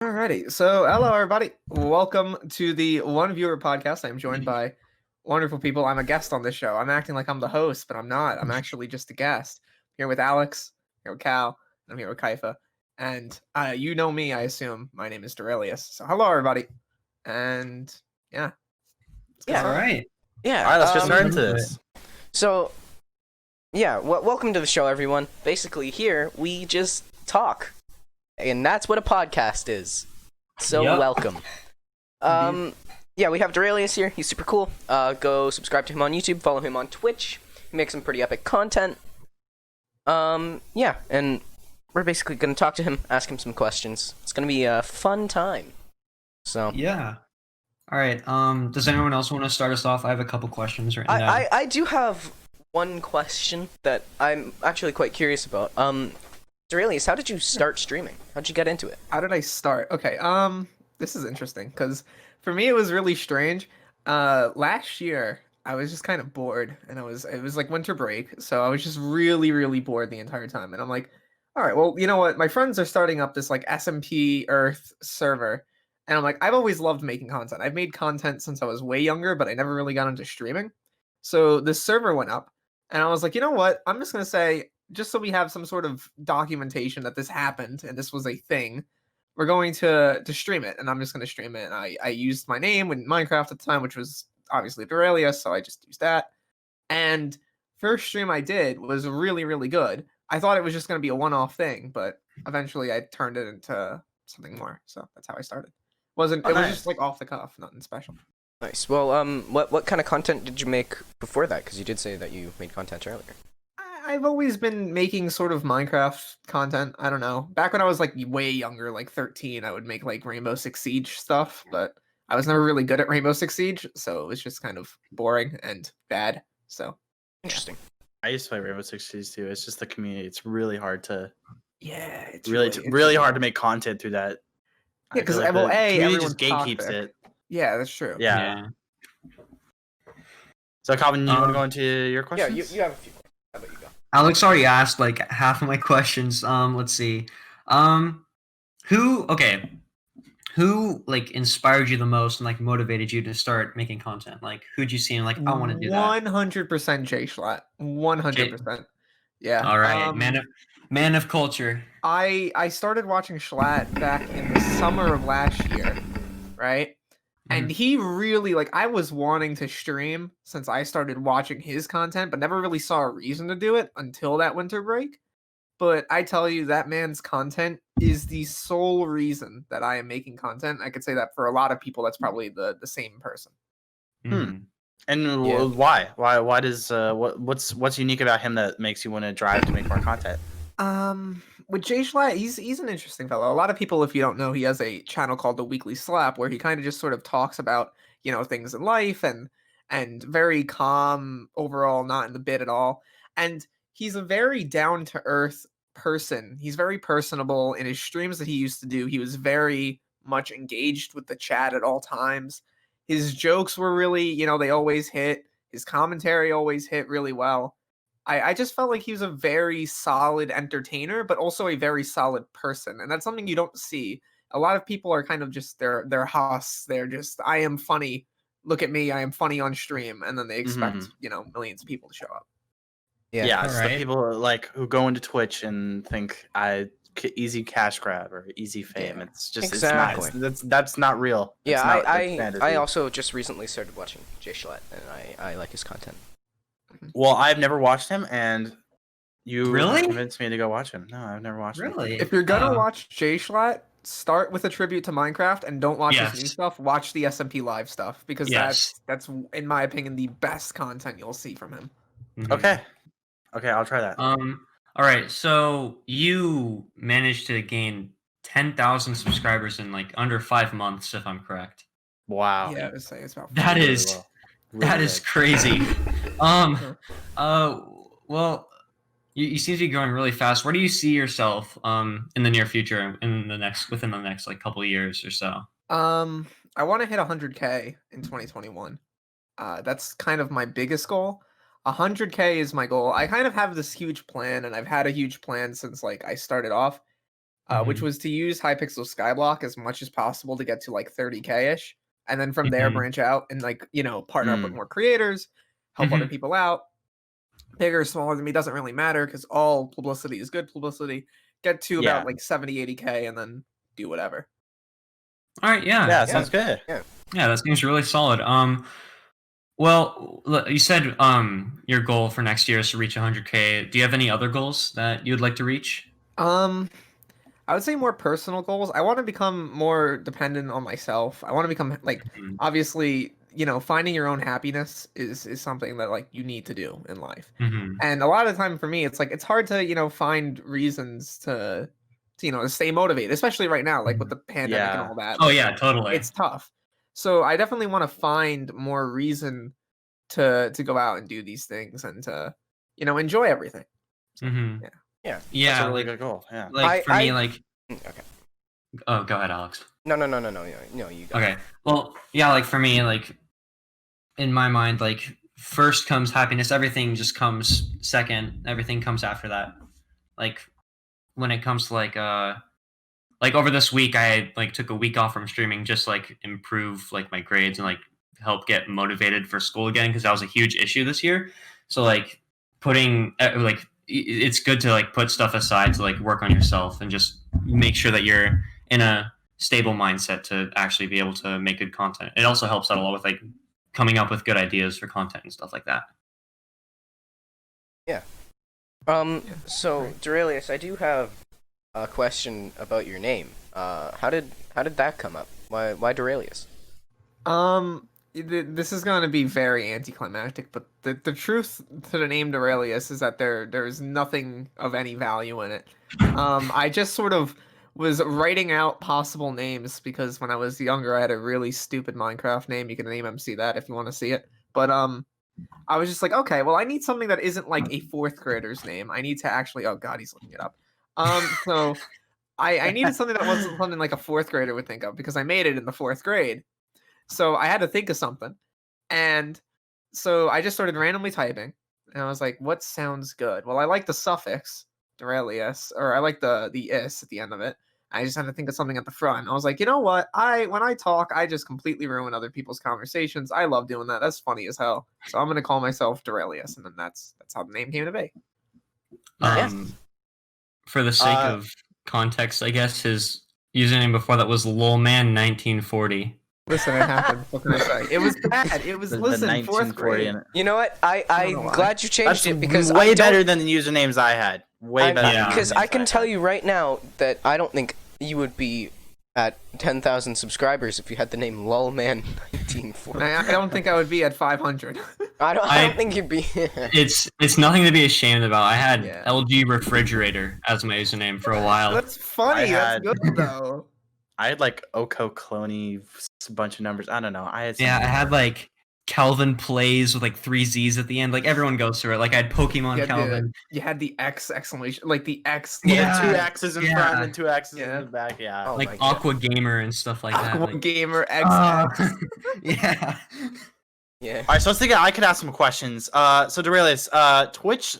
Alrighty, so hello everybody. Welcome to the One Viewer podcast. I'm joined by wonderful people. I'm a guest on this show. I'm acting like I'm the host, but I'm not. I'm actually just a guest. Here with Alex, here with Cal, and I'm here with Kyfa. And you know me, I assume. My name is Derailious. So hello everybody. And yeah. Yeah. All right. Yeah. All right, let's get started into this. So, yeah, welcome to the show, everyone. Basically, here we just talk, and that's what a podcast is. So, Yep. welcome. Yeah, we have Derailious here. He's super cool. Go subscribe to him on YouTube. Follow him on Twitch. He makes some pretty epic content. Yeah, and we're basically gonna talk to him, ask him some questions. It's gonna be a fun time. So. Yeah. All right. Does anyone else want to start us off? I have a couple questions right now. I do have one question that I'm actually quite curious about. Derailious, how did you start streaming? How'd you get into it? How did I start? Okay, this is interesting because for me it was really strange. Last year I was just kind of bored, and it was like winter break, so I was just really bored the entire time. And I'm like, all right, well, you know what? My friends are starting up this like SMP Earth server, and I'm like, I've always loved making content. I've made content since I was way younger, but I never really got into streaming. So this server went up, and I was like, you know what? I'm just gonna say, just so we have some sort of documentation that this happened and this was a thing, we're going to stream it, and I'm just going to stream it. And I used my name in Minecraft at the time, which was obviously Derailious, so I just used that. And first stream I did was really good. I thought it was just going to be a one-off thing, but eventually I turned it into something more. So that's how I started. It was just like off the cuff, nothing special. Nice. Well, what kind of content did you make before that? Because you did say that you made content earlier. I've always been making sort of Minecraft content. I don't know. Back when I was like way younger, like 13, I would make like Rainbow Six Siege stuff, but I was never really good at Rainbow Six Siege, so it was just kind of boring and bad. So Interesting. I used to play Rainbow Six Siege too. It's just the community. It's really hard to it's really hard to make content through that. Yeah, because the community community just gatekeeps it. Yeah, that's true. Yeah. So Calvin, you want to go into your questions? Yeah, you have a few. How about you go? Alex already asked like half of my questions. Let's see. Who like inspired you the most and like motivated you to start making content? Like who'd you see and like I want to do that? 100% Jay Schlatt. 100%. Yeah. All right, man of culture. I started watching Schlatt back in the summer of last year, right? And he really, like, I was wanting to stream since I started watching his content, but never really saw a reason to do it until that winter break. But I tell you, that man's content is the sole reason that I am making content. I could say that for a lot of people, that's probably the same person. And Yeah. why? Why does what's unique about him that makes you want to drive to make more content? With Jay Schlatt, he's an interesting fellow. A lot of people, if you don't know, he has a channel called The Weekly Slap where he kind of just sort of talks about, you know, things in life and very calm overall, not in the bit at all. And he's a very down to earth person. He's very personable. In his streams that he used to do, he was very much engaged with the chat at all times. His jokes were really, you know, they always hit. His commentary always hit really well. I just felt like he was a very solid entertainer, but also a very solid person. And that's something you don't see. A lot of people are kind of just they're hosts. They're just, I am funny. Look at me, I am funny on stream. And then they expect, you know, millions of people to show up. Yeah, it's Alright. the people like who go into Twitch and think easy cash grab or easy fame. Yeah. It's just Exactly. it's not that's not real. Yeah, It's not I fantasy. also just recently started watching Jay Schlatt, and I like his content. Well, I've never watched him, and you Really? convinced me to go watch him. No, I've never watched him. Really? If you're gonna watch Jay Schlatt, start with a tribute to Minecraft and don't watch his new Yes. stuff. Watch the SMP Live stuff because Yes. that's in my opinion the best content you'll see from him. Okay, I'll try that. All right. So you managed to gain 10,000 subscribers in like under 5 months, if I'm correct. Wow. Yeah, I would say it's about That Really is well. Really that is good. crazy. Well, you seem to be growing really fast. Where do you see yourself in the near future, within the next like couple of years or so? I want to hit 100K in 2021. That's kind of my biggest goal. 100K is my goal. I kind of have this huge plan, and I've had a huge plan since like I started off. which was to use Hypixel Skyblock as much as possible to get to like 30K ish, and then from there branch out and like partner up with more creators, help other people out. Bigger or smaller than me doesn't really matter because all publicity is good publicity. Get to about like 70, 80K and then do whatever. All right, Yeah, sounds good. Yeah, that seems really solid. Well, you said your goal for next year is to reach 100K. Do you have any other goals that you'd like to reach? I would say more personal goals. I want to become more dependent on myself. I want to become like obviously, finding your own happiness is something that like you need to do in life. And a lot of the time for me, it's like it's hard to, find reasons to stay motivated, especially right now, like with the pandemic and all that. Oh like, yeah, totally. It's tough. So I definitely want to find more reason to go out and do these things and to, enjoy everything. So, yeah. That's a really good goal. Yeah. Like for me, like. Okay. Oh, go ahead, Alex. No, you go. Okay. Well, yeah, like for me, like in my mind, like first comes happiness. Everything just comes second. Everything comes after that. Like when it comes to like over this week, I like took a week off from streaming just like improve like my grades and like help get motivated for school again because that was a huge issue this year. So like putting like it's good to like put stuff aside to like work on yourself and just make sure that you're in a stable mindset to actually be able to make good content. It also helps out a lot with like coming up with good ideas for content and stuff like that. Yeah. So Derailious, I do have a question about your name. How did that come up? Why Derailious? This is going to be very anticlimactic, but the truth to the name Derailious is that there's nothing of any value in it. I just sort of was writing out possible names because when I was younger, I had a really stupid Minecraft name. You can name MC that if you want to see it. But I was just like, okay, well, I need something that isn't like a fourth grader's name. I need to actually. Oh God, he's looking it up. So I needed something that wasn't something like a fourth grader would think of because I made it in the fourth grade. So I had to think of something. And so I just started randomly typing. And I was like, what sounds good? Well, I like the suffix, Derailious, or I like the is at the end of it. I just had to think of something at the front. I was like, you know what? When I talk, I just completely ruin other people's conversations. I love doing that. That's funny as hell. So I'm gonna call myself Derailious, and then that's how the name came to be. For the sake of context, I guess his username before that was lolman1940. Listen, it happened. What can I say? It was bad. It was listen, fourth grade. You know what? I'm glad you changed it because way better than the usernames I had. Way better. Because I can tell you right now that I don't think you would be at 10,000 subscribers if you had the name lolman1940. I don't think I would be at 500. I don't think you'd be. It's nothing to be ashamed about. I had LG Refrigerator as my username for a while. That's funny. That's good though. I had like Oko Cloney, a bunch of numbers. I don't know. I had like Calvin Plays with like 3 Z's at the end. Like everyone goes through it. Like I had Pokemon Calvin. You had the X exclamation, like the X. Yeah, 2 X's in front and 2 X's in the back. Yeah, oh like Aqua Gamer and stuff like that. Aqua Gamer X. Yeah. Yeah. All right, so I was thinking I could ask some questions. So Derailious, Twitch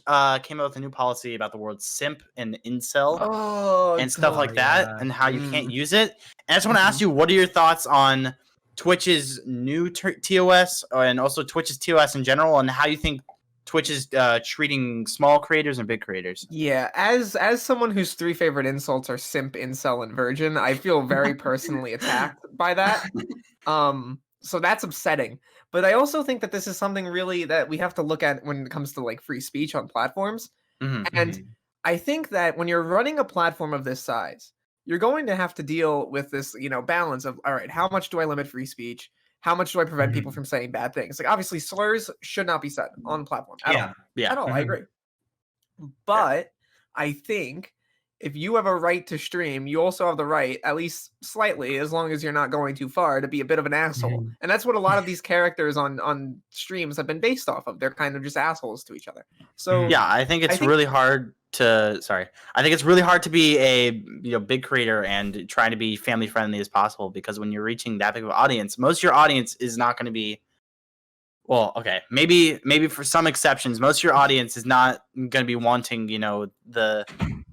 came out with a new policy about the word simp and incel and stuff like that, and how you can't use it. And I just want to ask you, what are your thoughts on Twitch's new TOS and also Twitch's TOS in general, and how you think Twitch is treating small creators and big creators? Yeah, as someone whose 3 favorite insults are simp, incel, and virgin, I feel very personally attacked by that. So that's upsetting. But I also think that this is something really that we have to look at when it comes to like free speech on platforms. And I think that when you're running a platform of this size, you're going to have to deal with this, balance of, all right, how much do I limit free speech? How much do I prevent people from saying bad things? Like obviously slurs should not be said on the platform at all. Yeah. At all, I agree. But I think if you have a right to stream, you also have the right, at least slightly, as long as you're not going too far, to be a bit of an asshole. And that's what a lot of these characters on streams have been based off of. They're kind of just assholes to each other. So yeah, I think it's really hard to. I think it's really hard to be a big creator and trying to be family friendly as possible, because when you're reaching that big of an audience, most of your audience is not going to be. Well, okay, maybe for some exceptions, most of your audience is not going to be wanting, the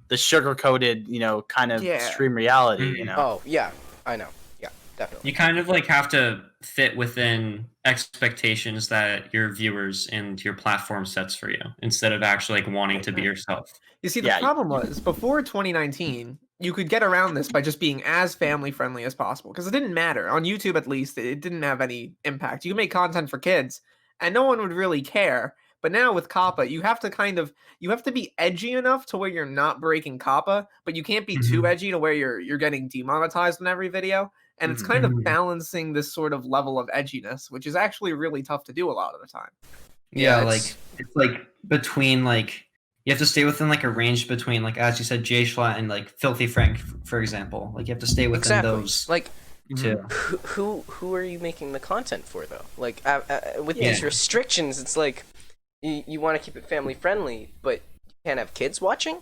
the sugar coated, kind of Yeah. stream reality. Oh yeah, I know. Yeah, definitely. You kind of like have to fit within expectations that your viewers and your platform sets for you, instead of actually like wanting to be yourself. You see, the Yeah. problem was before 2019, you could get around this by just being as family friendly as possible because it didn't matter. On YouTube, at least, it didn't have any impact. You could make content for kids and no one would really care. But now with Kappa, you have to be edgy enough to where you're not breaking Kappa, but you can't be too edgy to where you're getting demonetized in every video. And it's kind of balancing this sort of level of edginess, which is actually really tough to do a lot of the time. Yeah, it's like between like you have to stay within like a range between like as you said Jay Schlatt and like Filthy Frank, for example. Like you have to stay within those. Like too. Who are you making the content for though? Like with these restrictions, it's like you want to keep it family friendly, but you can't have kids watching.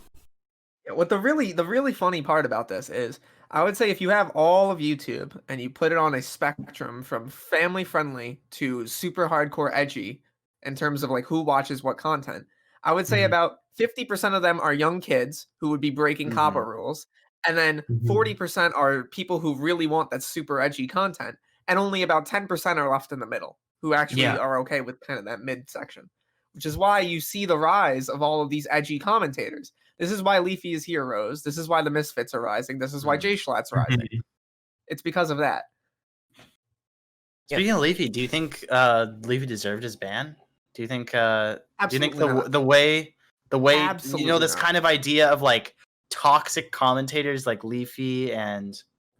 Yeah, what the really funny part about this is, I would say if you have all of YouTube and you put it on a spectrum from family friendly to super hardcore edgy in terms of like who watches what content, I would say about 50% of them are young kids who would be breaking Kappa rules, and then 40% are people who really want that super edgy content, and only about 10% are left in the middle who actually are okay with kind of that mid section, which is why you see the rise of all of these edgy commentators. This is why Leafy is Heroes. This is why the Misfits are rising. This is why Jay Schlatt's rising. It's because of that. Speaking of Leafy, do you think Leafy deserved his ban? Do you think the way Absolutely this not. kind of idea of like toxic commentators like Leafy and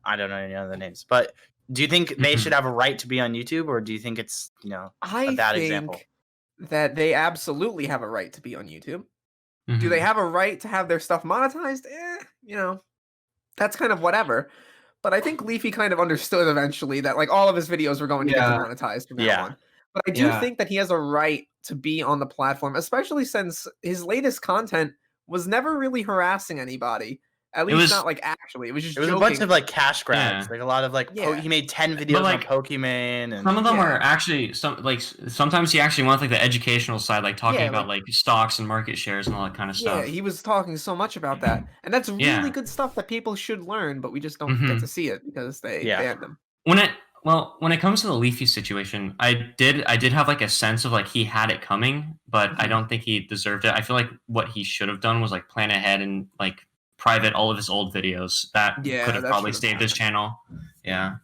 I don't know any other names, but do you think they should have a right to be on YouTube, or do you think it's a bad example? That they absolutely have a right to be on YouTube. Do they have a right to have their stuff monetized? That's kind of whatever. But I think Leafy kind of understood eventually that like all of his videos were going to get demonetized from now on. But I do think that he has a right to be on the platform, especially since his latest content was never really harassing anybody. At least not like actually. It was just a bunch of like cash grabs. Like a lot of like he made 10 videos on Pokemon, and some of them are actually sometimes he actually went like the educational side, like talking about like stocks and market shares and all that kind of stuff. Yeah, he was talking so much about that. And that's really good stuff that people should learn, but we just don't get to see it because they banned them. When it comes to the Leafy situation, I did have like a sense of like he had it coming, but I don't think he deserved it. I feel like what he should have done was like plan ahead and like private all of his old videos. That could have probably saved his channel. Yeah.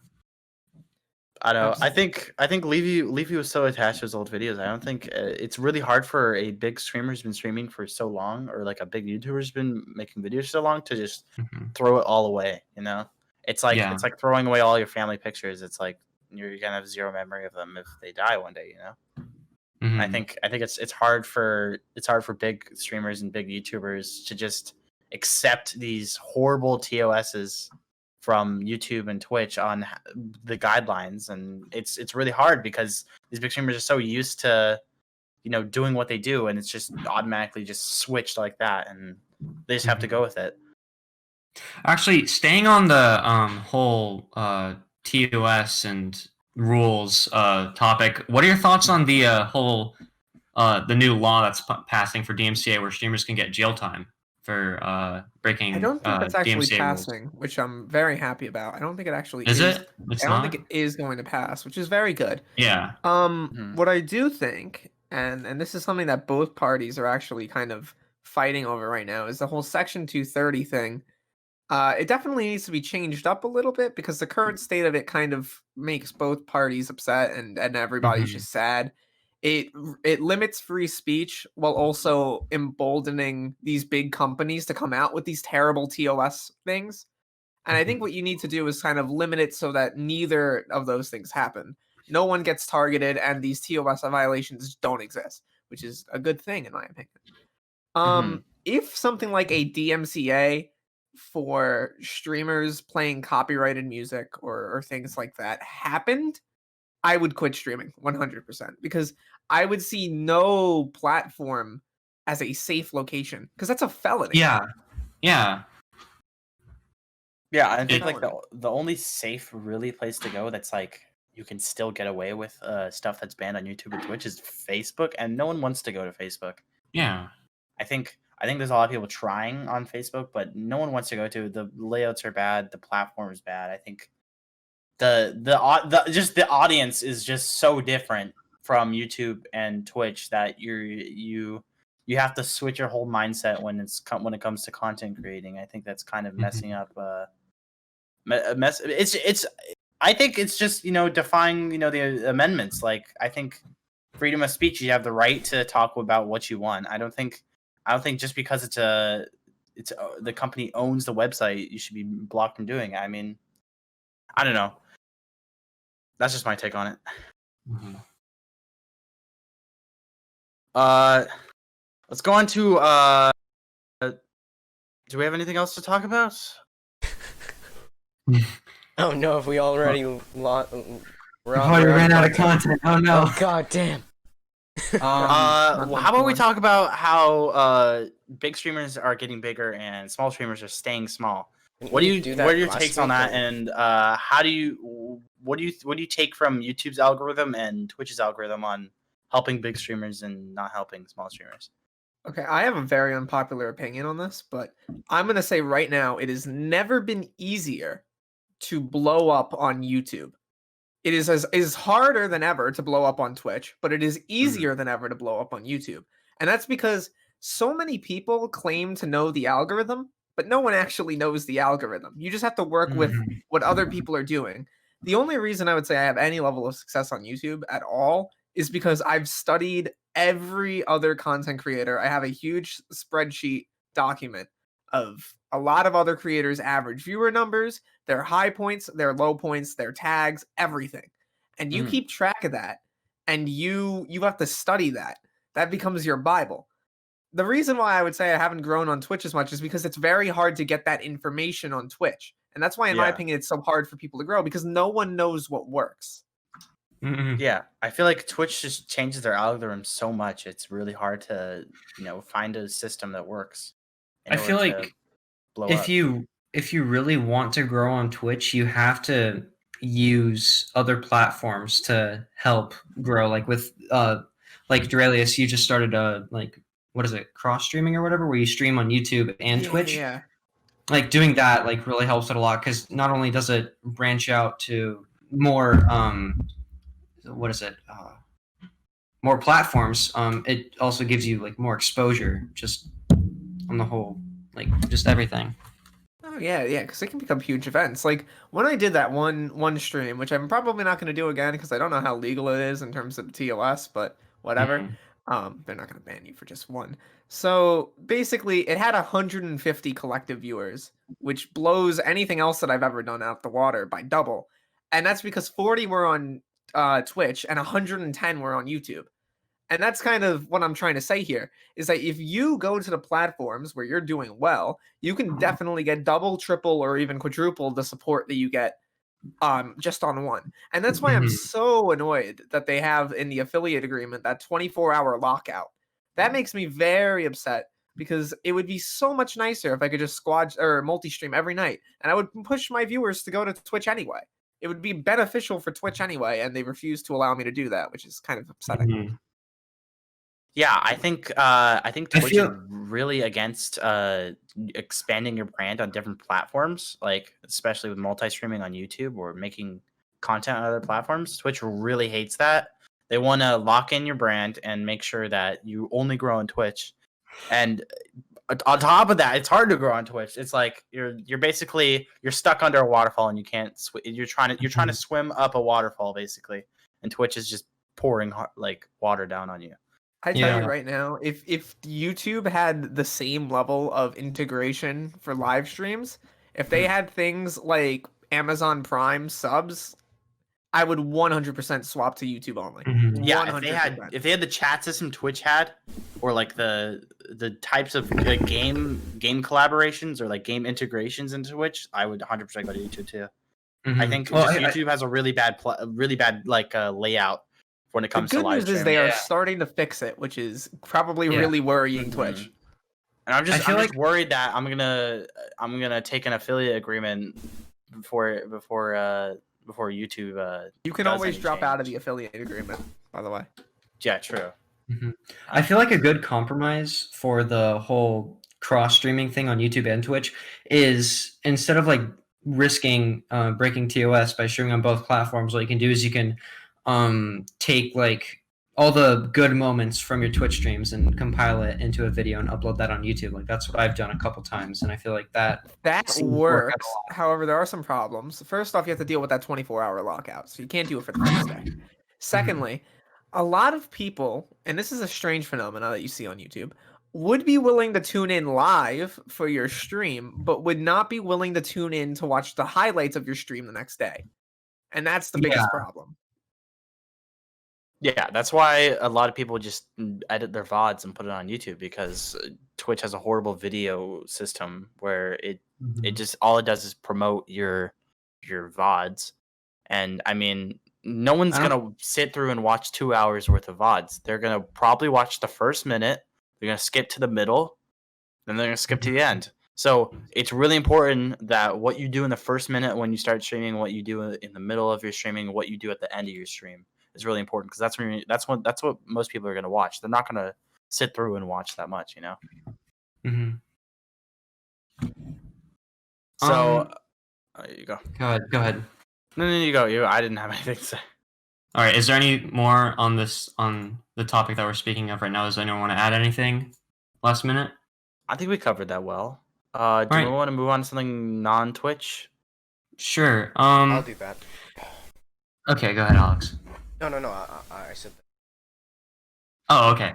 I don't know. I think Leafy was so attached to his old videos. I don't think it's really hard for a big streamer who's been streaming for so long, or like a big YouTuber who's been making videos so long, to just throw it all away. It's like it's like throwing away all your family pictures. It's like you're gonna have zero memory of them if they die one day. I think it's hard for big streamers and big YouTubers to just accept these horrible TOSs from YouTube and Twitch on the guidelines, and it's really hard because these big streamers are so used to doing what they do, and it's just automatically just switched like that, and they just have to go with it. Actually, staying on the whole TOS and rules topic, what are your thoughts on the whole the new law that's passing for DMCA, where streamers can get jail time for breaking? I don't think that's actually DMCA passing, rules. Which I'm very happy about. I don't think it actually is. It? It's I not? don't think it is going to pass, which is very good. Yeah. What I do think, and this is something that both parties are actually kind of fighting over right now, is the whole Section 230 thing. It definitely needs to be changed up a little bit because the current state of it kind of makes both parties upset and everybody's just sad. It limits free speech while also emboldening these big companies to come out with these terrible TOS things. And I think what you need to do is kind of limit it so that neither of those things happen. No one gets targeted and these TOS violations don't exist, which is a good thing in my opinion. If something like a DMCA for streamers playing copyrighted music or things like that happened, I would quit streaming 100% because I would see no platform as a safe location because that's a felony. Yeah. I think like the only safe really place to go that's like you can still get away with stuff that's banned on YouTube and Twitch is Facebook, and no one wants to go to Facebook. Yeah. I think I think there's a lot of people trying on Facebook, but no one wants to go to. The layouts are bad. The platform is bad. I think the audience is just so different from YouTube and Twitch that you have to switch your whole mindset when it comes to content creating. I think that's kind of messing up. It's. I think it's just defying the amendments. Like I think freedom of speech, you have the right to talk about what you want. I don't think just because it's the company owns the website, you should be blocked from doing it. I mean, I don't know. That's just my take on it. Mm-hmm. Let's go on to do we have anything else to talk about? Oh no, if we already ran out of content. Oh no. Oh god damn. How about we talk about how big streamers are getting bigger and small streamers are staying small? What are your takes on that? And what do you take from YouTube's algorithm and Twitch's algorithm on helping big streamers and not helping small streamers? Okay, I have a very unpopular opinion on this, but I'm going to say right now it has never been easier to blow up on YouTube. It is harder than ever to blow up on Twitch, but it is easier than ever to blow up on YouTube. And that's because so many people claim to know the algorithm, but no one actually knows the algorithm. You just have to work with what other people are doing. The only reason I would say I have any level of success on YouTube at all is because I've studied every other content creator. I have a huge spreadsheet document of a lot of other creators' average viewer numbers, their high points, their low points, their tags, everything. And you keep track of that, and you have to study that. That becomes your Bible. The reason why I would say I haven't grown on Twitch as much is because it's very hard to get that information on Twitch. And that's why, in my opinion, it's so hard for people to grow, because no one knows what works. Yeah, I feel like Twitch just changes their algorithm so much. It's really hard to, find a system that works. I feel like if you really want to grow on Twitch, you have to use other platforms to help grow. Like with like Derailious, you just started what is it, cross streaming or whatever, where you stream on YouTube and Twitch. Yeah. Like doing that really helps it a lot, because not only does it branch out to more more platforms, it also gives you more exposure just on the whole, just everything. Oh yeah, because it can become huge events. Like when I did that one stream, which I'm probably not going to do again because I don't know how legal it is in terms of TOS, but whatever. They're not going to ban you for just one. So basically, it had 150 collective viewers, which blows anything else that I've ever done out the water by double. And that's because 40 were on Twitch and 110 were on YouTube. And that's kind of what I'm trying to say here, is that if you go to the platforms where you're doing well, you can definitely get double, triple, or even quadruple the support that you get just on one. And that's why I'm so annoyed that they have in the affiliate agreement that 24-hour lockout. That makes me very upset, because it would be so much nicer if I could just squad or multi-stream every night, and I would push my viewers to go to Twitch anyway. It would be beneficial for Twitch anyway, and they refuse to allow me to do that, which is kind of upsetting. Yeah, I think Twitch is really against expanding your brand on different platforms, like especially with multi-streaming on YouTube or making content on other platforms. Twitch really hates that. They want to lock in your brand and make sure that you only grow on Twitch. And on top of that, it's hard to grow on Twitch. It's like you're stuck under a waterfall and you can't you're trying to swim up a waterfall basically, and Twitch is just pouring water down on you. I tell you right now, if YouTube had the same level of integration for live streams, if they had things like Amazon Prime subs, I would 100% swap to YouTube only. Yeah, 100%. if they had the chat system Twitch had, or the types of game collaborations or game integrations into Twitch, I would 100% go to YouTube too. I think YouTube has a really bad layout when it comes to live streaming. The good news is they are starting to fix it, which is probably really worrying Twitch. And I'm just worried that I'm gonna take an affiliate agreement before YouTube. You can always drop out of the affiliate agreement, by the way. Yeah, true. I feel like a good compromise for the whole cross streaming thing on YouTube and Twitch is instead of like risking breaking TOS by streaming on both platforms, what you can do is you can take like all the good moments from your Twitch streams and compile it into a video and upload that on YouTube. Like that's what I've done a couple times, and I feel like that seems to work out works. However, there are some problems. First off, you have to deal with that 24-hour lockout, so you can't do it for the next day. Secondly, a lot of people, and this is a strange phenomenon that you see on YouTube, would be willing to tune in live for your stream, but would not be willing to tune in to watch the highlights of your stream the next day. And that's the biggest problem. Yeah, that's why a lot of people just edit their VODs and put it on YouTube, because Twitch has a horrible video system where it just all it does is promote your VODs. And I mean, no one's gonna sit through and watch 2 hours worth of VODs. They're gonna probably watch the first minute, they're gonna skip to the middle, then they're gonna skip to the end. So it's really important that what you do in the first minute when you start streaming, what you do in the middle of your streaming, what you do at the end of your stream is really important, because that's what most people are going to watch. They're not going to sit through and watch that much, you know. So you go. Go ahead. No, you go. I didn't have anything to say. All right. Is there any more on the topic that we're speaking of right now? Does anyone want to add anything? Last minute. I think we covered that well. Do we want to move on to something non-Twitch? Sure. I'll do that. Okay, go ahead, Alex. No. I said that. Oh, okay.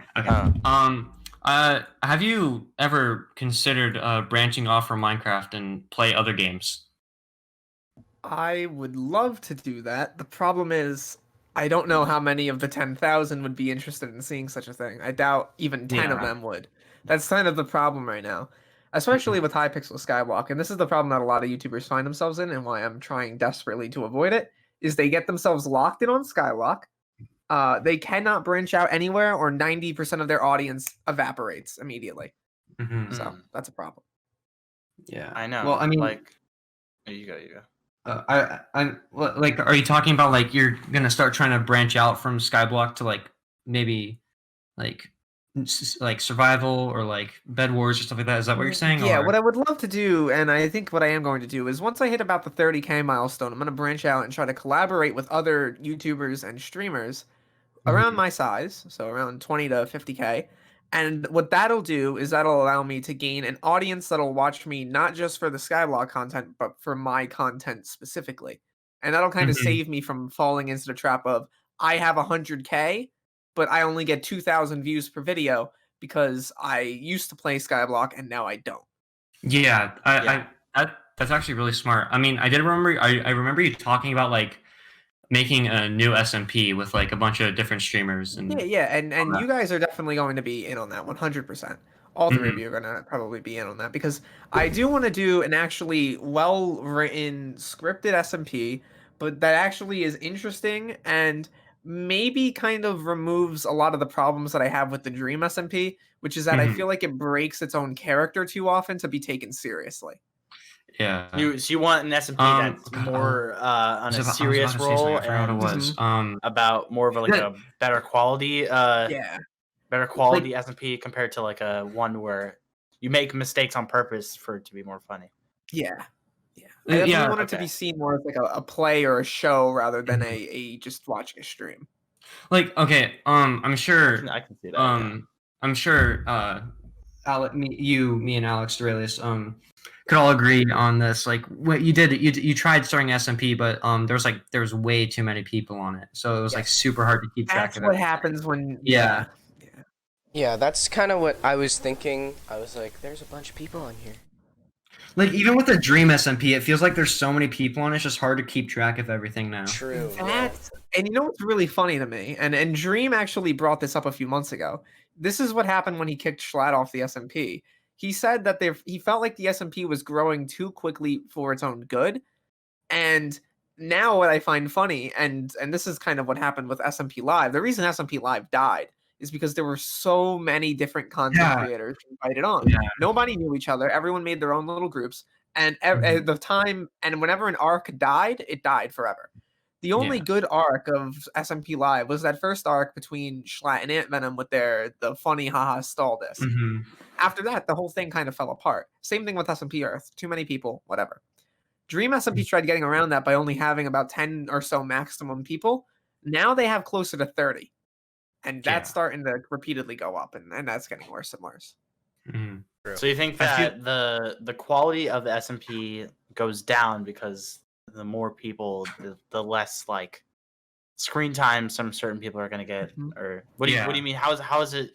Have you ever considered branching off from Minecraft and play other games? I would love to do that. The problem is, I don't know how many of the 10,000 would be interested in seeing such a thing. I doubt even 10 of them would. That's kind of the problem right now, especially with Hypixel Skywalk. And this is the problem that a lot of YouTubers find themselves in, and why I'm trying desperately to avoid it, is they get themselves locked in on Skywalk. They cannot branch out anywhere, or 90% of their audience evaporates immediately. So that's a problem. Yeah, I know. Well, I mean, like, you go. I'm like, are you talking about like you're gonna start trying to branch out from Skyblock to like maybe like survival or like Bed Wars or stuff like that? Is that what you're saying? Yeah, what I would love to do, and I think what I am going to do, is once I hit about the 30K milestone, I'm going to branch out and try to collaborate with other YouTubers and streamers around my size, so around 20 to 50K. And what that'll do is that'll allow me to gain an audience that'll watch me not just for the Skyblock content, but for my content specifically. And that'll kind of save me from falling into the trap of, I have 100K, but I only get 2,000 views per video because I used to play Skyblock and now I don't. Yeah, that's actually really smart. I mean, I remember you talking about like making a new SMP with like a bunch of different streamers. And and you guys are definitely going to be in on that 100%. All three of you are going to probably be in on that, because I do want to do an actually well-written scripted SMP, but that actually is interesting and maybe kind of removes a lot of the problems that I have with the Dream SMP, which is that I feel like it breaks its own character too often to be taken seriously. Yeah. So you want an SMP that's more on a serious role and about more of a better quality better quality like, SMP compared to like a one where you make mistakes on purpose for it to be more funny. Yeah. I definitely want it to be seen more as like a play or a show rather than a just watching a stream. Like, okay, I'm sure I can see that. I'm sure me and Alex Derailious could all agree on this. Like what you did, you tried starting SMP, but there was way too many people on it, so it was like super hard to keep track of. That's what happens when Yeah, that's kind of what I was thinking. I was like, there's a bunch of people on here. Like, even with the Dream SMP, it feels like there's so many people on it, it's just hard to keep track of everything now. True. And you know what's really funny to me? And Dream actually brought this up a few months ago. This is what happened when he kicked Schlatt off the SMP. He said that he felt like the SMP was growing too quickly for its own good. And now what I find funny, and this is kind of what happened with SMP Live, the reason SMP Live died is because there were so many different content creators invited on. Yeah. Nobody knew each other. Everyone made their own little groups. And at the time, and whenever an arc died, it died forever. The only Yeah. good arc of SMP Live was that first arc between Schlatt and Ant Venom with the funny haha stall disc. Hmm. After that, the whole thing kind of fell apart. Same thing with SMP Earth. Too many people, whatever. Dream SMP tried getting around that by only having about 10 or so maximum people. Now they have closer to 30. And that's Yeah. starting to repeatedly go up, and that's getting worse and worse. Hmm. So you think I feel- that the quality of the SMP goes down because the more people, the less like screen time some certain people are going to get, Mhm. or what do you mean? How is it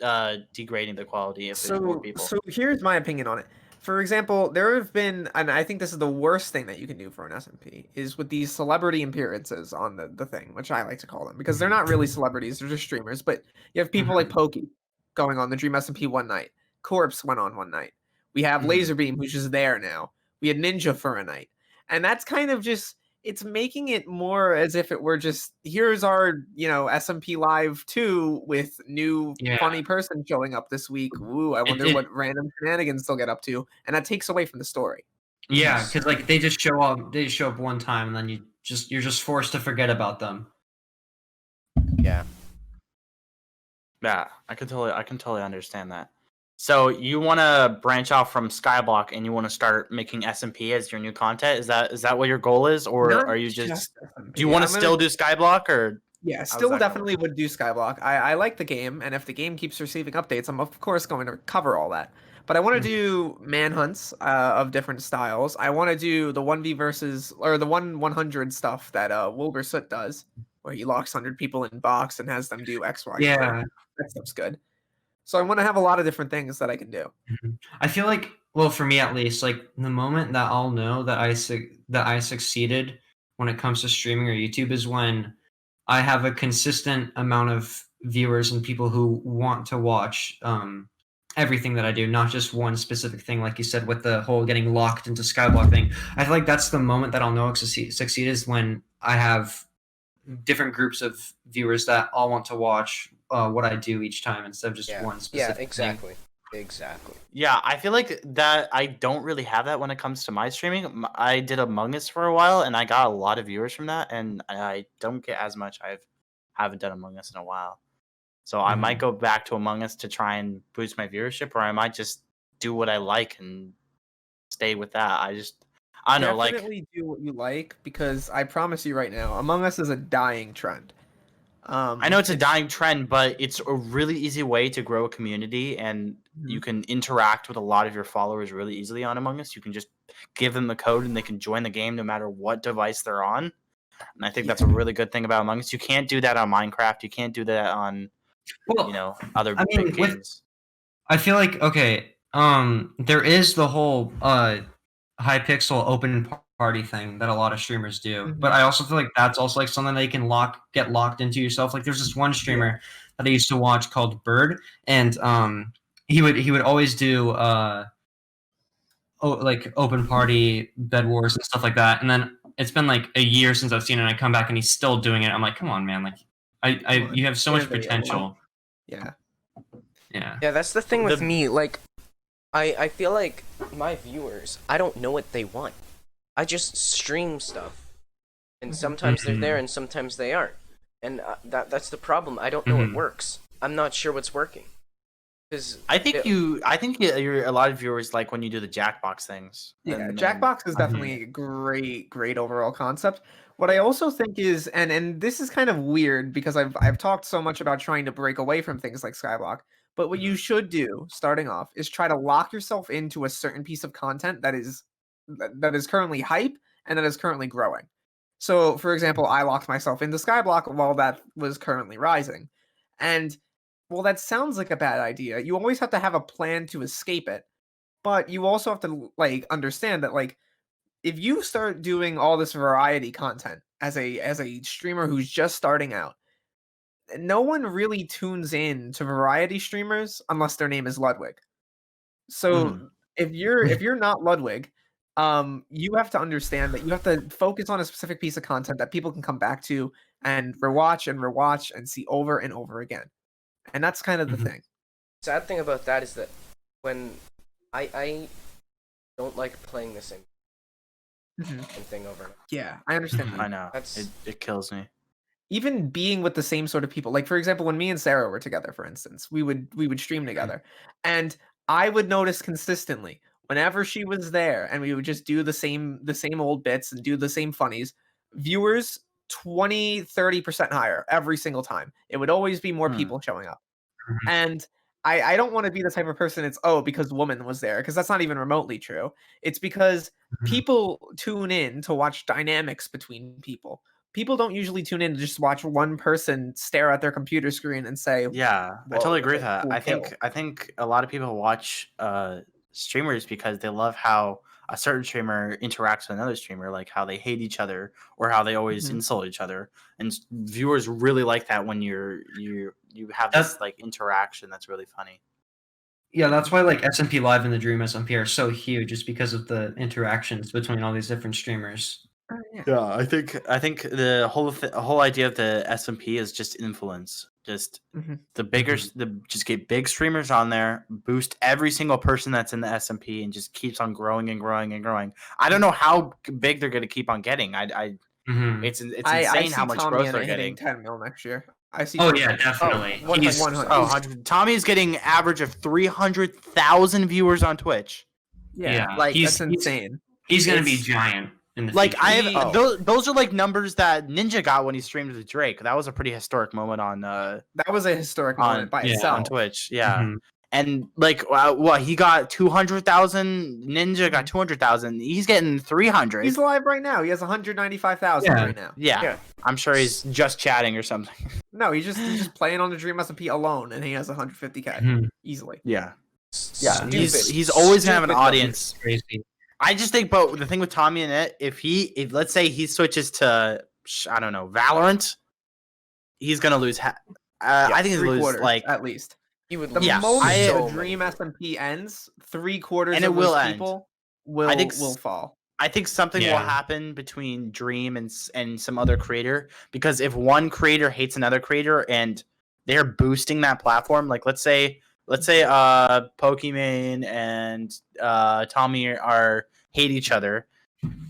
degrading the quality if there's more people? So here's my opinion on it. For example, there have been, and I think this is the worst thing that you can do for an SMP, is with these celebrity appearances on the thing, which I like to call them, because they're not really celebrities, they're just streamers. But you have people like Pokey going on the Dream SMP one night. Corpse went on one night. We have Mhm. Laserbeam, who's just there now. We had Ninja for a night. And that's kind of just, it's making it more as if it were just, here's our, SMP Live 2 with new Yeah. funny person showing up this week. Ooh, I wonder what random shenanigans they'll get up to. And that takes away from the story. Yeah, because like they just show up. They show up one time, and then you're just forced to forget about them. Yeah. Yeah, I can totally understand that. So you want to branch off from Skyblock and you want to start making SMP as your new content? Is that what your goal is, or Not are you just do you want to still do Skyblock, or Yeah, how does still that definitely would do Skyblock. I like the game, and if the game keeps receiving updates, I'm of course going to cover all that. But I want to do manhunts of different styles. I want to do the 1v versus, or the 1-100 stuff that Wilbur Soot does, where he locks 100 people in box and has them do X, Y, Z. Yeah. That stuff's good. So I want to have a lot of different things that I can do. I feel like, well, for me at least, like the moment that I'll know that I succeeded when it comes to streaming or YouTube is when I have a consistent amount of viewers and people who want to watch everything that I do, not just one specific thing, like you said, with the whole getting locked into Skyblock thing. I feel like that's the moment that I'll know succeed is when I have different groups of viewers that all want to watch what I do each time instead of just one specific thing. Exactly. Yeah, I feel like that I don't really have that when it comes to my streaming. I did Among Us for a while, and I got a lot of viewers from that, and I don't get as much. Haven't done Among Us in a while, so I might go back to Among Us to try and boost my viewership, or I might just do what I like and stay with that. I don't know, like Definitely do what you like, because I promise you right now, Among Us is a dying trend. I know it's a dying trend, but it's a really easy way to grow a community, and you can interact with a lot of your followers really easily on Among Us. You can just give them the code, and they can join the game no matter what device they're on. And I think that's a really good thing about Among Us. You can't do that on Minecraft. You can't do that on, other big games. I feel like, okay, there is the whole Hypixel open party thing that a lot of streamers do, but I also feel like that's also like something that you can get locked into yourself. Like there's this one streamer that I used to watch called Bird, and he would always do like open party bed wars and stuff like that. And then it's been like a year since I've seen it, and I come back and he's still doing it. I'm like, come on, man! Like you have so much potential. Yeah. Yeah. Yeah, that's the thing with me. Like, I feel like my viewers, I don't know what they want. I just stream stuff, and sometimes they're there, and sometimes they aren't. And that's the problem. I don't know what works. I'm not sure what's working. I think you're a lot of viewers like when you do the Jackbox things. Yeah, Jackbox is definitely a great overall concept. What I also think is, and this is kind of weird because I've talked so much about trying to break away from things like Skyblock, but what you should do starting off is try to lock yourself into a certain piece of content that is currently hype and that is currently growing. So, for example, I locked myself into Skyblock while that was currently rising, and well, that sounds like a bad idea. You always have to have a plan to escape it, but you also have to like understand that like if you start doing all this variety content as a streamer who's just starting out, no one really tunes in to variety streamers unless their name is Ludwig. So if you're not Ludwig, you have to understand that you have to focus on a specific piece of content that people can come back to and rewatch and see over and over again. And that's kind of the thing. Sad thing about that is that when I don't like playing the same. thing over. Yeah, I understand I that. know. It kills me. Even being with the same sort of people, like for example, when me and Sarah were together, for instance, we would stream together, and I would notice consistently whenever she was there, and we would just do the same old bits and do the same funnies, viewers 20-30% higher every single time. It would always be more people showing up. And I don't want to be the type of person it's because woman was there, because that's not even remotely true. It's because people tune in to watch dynamics between people. People don't usually tune in to just watch one person stare at their computer screen and say, Yeah, I "Whoa, totally agree with that's a that. cool kill." I think a lot of people watch streamers because they love how a certain streamer interacts with another streamer, like how they hate each other or how they always Mhm. insult each other. And viewers really like that when you have this like interaction that's really funny. Yeah, that's why like SMP Live and the Dream SMP are so huge, just because of the interactions between all these different streamers. Yeah. Yeah, I think the whole idea of the SMP is just influence. Just Mhm. the bigger just get big streamers on there, boost every single person that's in the SMP, and just keeps on growing and growing and growing. I don't know how big they're going to keep on getting. It's I insane how see much Tommy growth in they're it hitting getting. 10 mil next year. I see. Oh Tommy yeah, in it. definitely. He's 100. 100. Tommy's getting average of 300,000 viewers on Twitch. Yeah, Like he's that's insane. he's gonna be It's- giant in the Like future. I have those are like numbers that Ninja got when he streamed with Drake. That was a pretty historic moment on That was a historic moment by yeah, itself. on Twitch. Yeah. Mhm. And like what he got 200,000, Ninja got 200,000. He's getting 300. He's live right now. He has 195,000 Yeah. right now. Yeah. I'm sure he's just chatting or something. No, he's just playing on the Dream SMP alone, and he has 150K Mhm. easily. Yeah. Stupid. He's always gonna have an Stupid audience. Crazy. I just think, but the thing with Tommy and it, if let's say he switches to I don't know Valorant, he's gonna lose. I think he's gonna lose 3/4 like at least. He would The lose moment so the Dream many. SMP ends, 3/4 And it of will those end. people will I think will fall. I think something will Yeah. happen between Dream and some other creator, because if one creator hates another creator and they're boosting that platform, like let's say Pokimane and Tommy hate each other.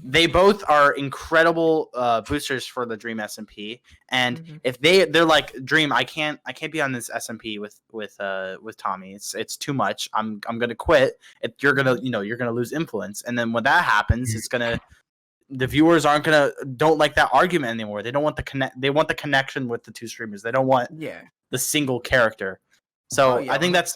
They both are incredible boosters for the Dream SMP, and if they're like, Dream, I can't be on this SMP with Tommy. It's too much. I'm gonna quit. You're gonna lose influence, and then when that happens, the viewers don't like that argument anymore. They don't want They want the connection with the two streamers. They don't want the single character. So I think that's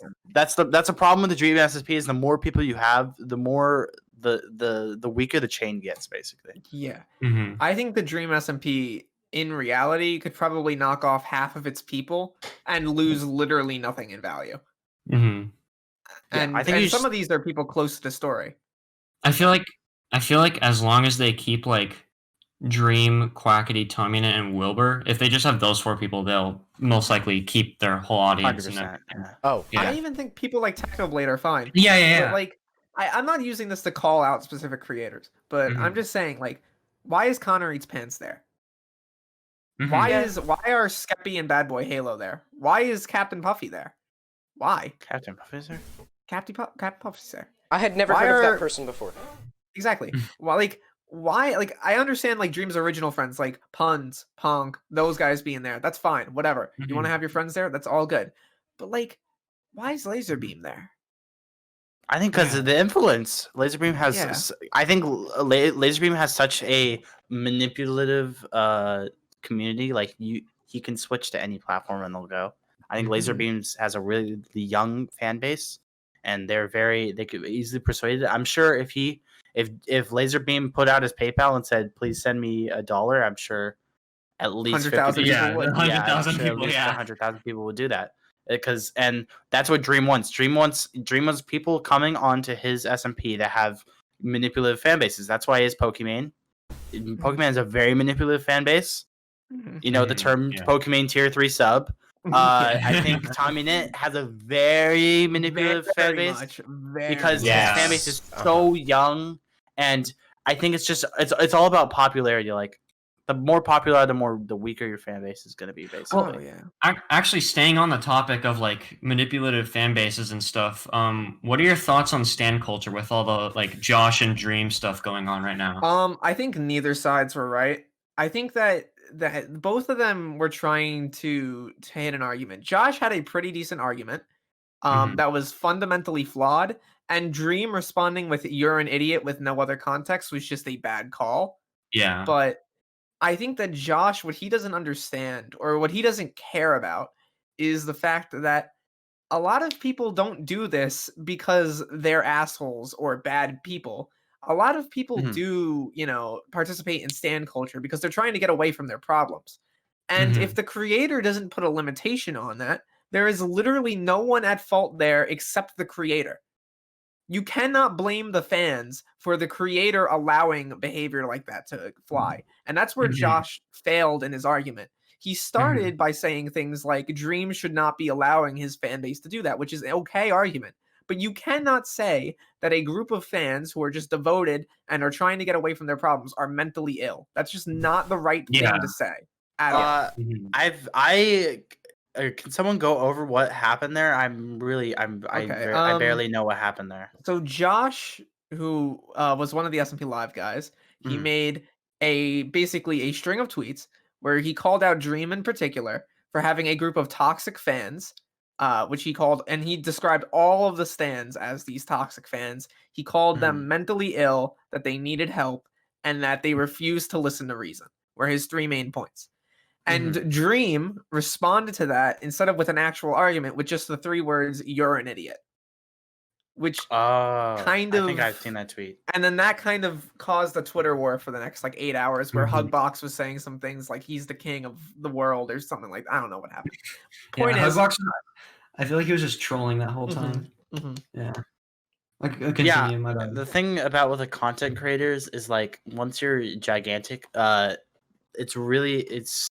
a problem with the Dream SSP, is the more people you have, the more the weaker the chain gets, basically. Yeah. Mhm. I think the Dream SMP in reality could probably knock off half of its people and lose literally nothing in value. Mhm. And, I think and some of these are people close to the story. I feel like as long as they keep like Dream, Quackity, Tomina, and Wilbur, if they just have those four people, they'll most likely keep their whole audience. 100%. Oh, Yeah. I even think people like Technoblade are fine. Yeah. But like, I'm not using this to call out specific creators, but I'm just saying, like, why is Connor Eats Pants there? Mhm. Why are Skeppy and Bad Boy Halo there? Why is Captain Puffy there? Why? Captain Puffy's there? Captain Puffy's there. I had never Why heard of are- that person before. Exactly. Why? Like, I understand like Dream's original friends, like Puns, Punk, those guys being there. That's fine. Whatever. You want to have your friends there? That's all good. But like, why is Laserbeam there? I think because of the influence. Laserbeam has. I think Laserbeam has such a manipulative community. Like he can switch to any platform and they'll go. I think Laserbeams has a really young fan base, and they could easily persuade it. I'm sure if Laserbeam put out his PayPal and said, "Please send me $1," I'm sure at least 100,000 50 people would. 100,000 at people. least Yeah. 100,000 people would do that. And that's what Dream wants. Dream wants people coming onto his SMP that have manipulative fan bases. That's why he has Pokimane. Pokimane is a very manipulative fan base. You know the term Pokimane tier 3 sub. I think Tommy Knit has a very manipulative fan base because his fan base is so young, and I think it's all about popularity. Like the more popular, the weaker your fan base is going to be, basically. Oh yeah. Actually, staying on the topic of like manipulative fan bases and stuff, what are your thoughts on stan culture with all the like Josh and Dream stuff going on right now? I think neither sides were right. I think that both of them were trying to hit an argument. Josh had a pretty decent argument Mhm. that was fundamentally flawed, and Dream responding with "you're an idiot" with no other context was just a bad call. Yeah. But I think that Josh, what he doesn't understand or what he doesn't care about is the fact that a lot of people don't do this because they're assholes or bad people. A lot of people Mhm. do, participate in stan culture because they're trying to get away from their problems. And if Mhm. the creator doesn't put a limitation on that, there is literally no one at fault there except the creator. You cannot blame the fans for the creator allowing behavior like that to fly. And that's where Mhm. Josh failed in his argument. He Mhm. started by saying things like Dream should not be allowing his fan base to do that, which is an okay argument. But you cannot say that a group of fans who are just devoted and are trying to get away from their problems are mentally ill. That's just not the right thing Yeah. to say at all. Uh, Mhm. can someone go over what happened there? Okay. I barely know what happened there. So Josh, who was one of the SMP Live guys, he Mhm. made basically a string of tweets where he called out Dream in particular for having a group of toxic fans, which he called, and he described all of the stands as these toxic fans. He called Mhm. them mentally ill, that they needed help, and that they refused to listen to reason. Were his three main points. Mhm. And Dream responded to that instead of with an actual argument with just the three words, "You're an idiot," which Oh, kind I think I've of seen that tweet. and then that kind of caused a Twitter war for the next like 8 hours where Mhm. Hugbox was saying some things like he's the king of the world or something like that. I don't know what happened. Yeah, Point is, Hugbox. I feel like he was just trolling that whole mhm, time. mhm. Yeah. Like, Yeah, continue. My bad. the thing about with the content creators is like once you're gigantic, it's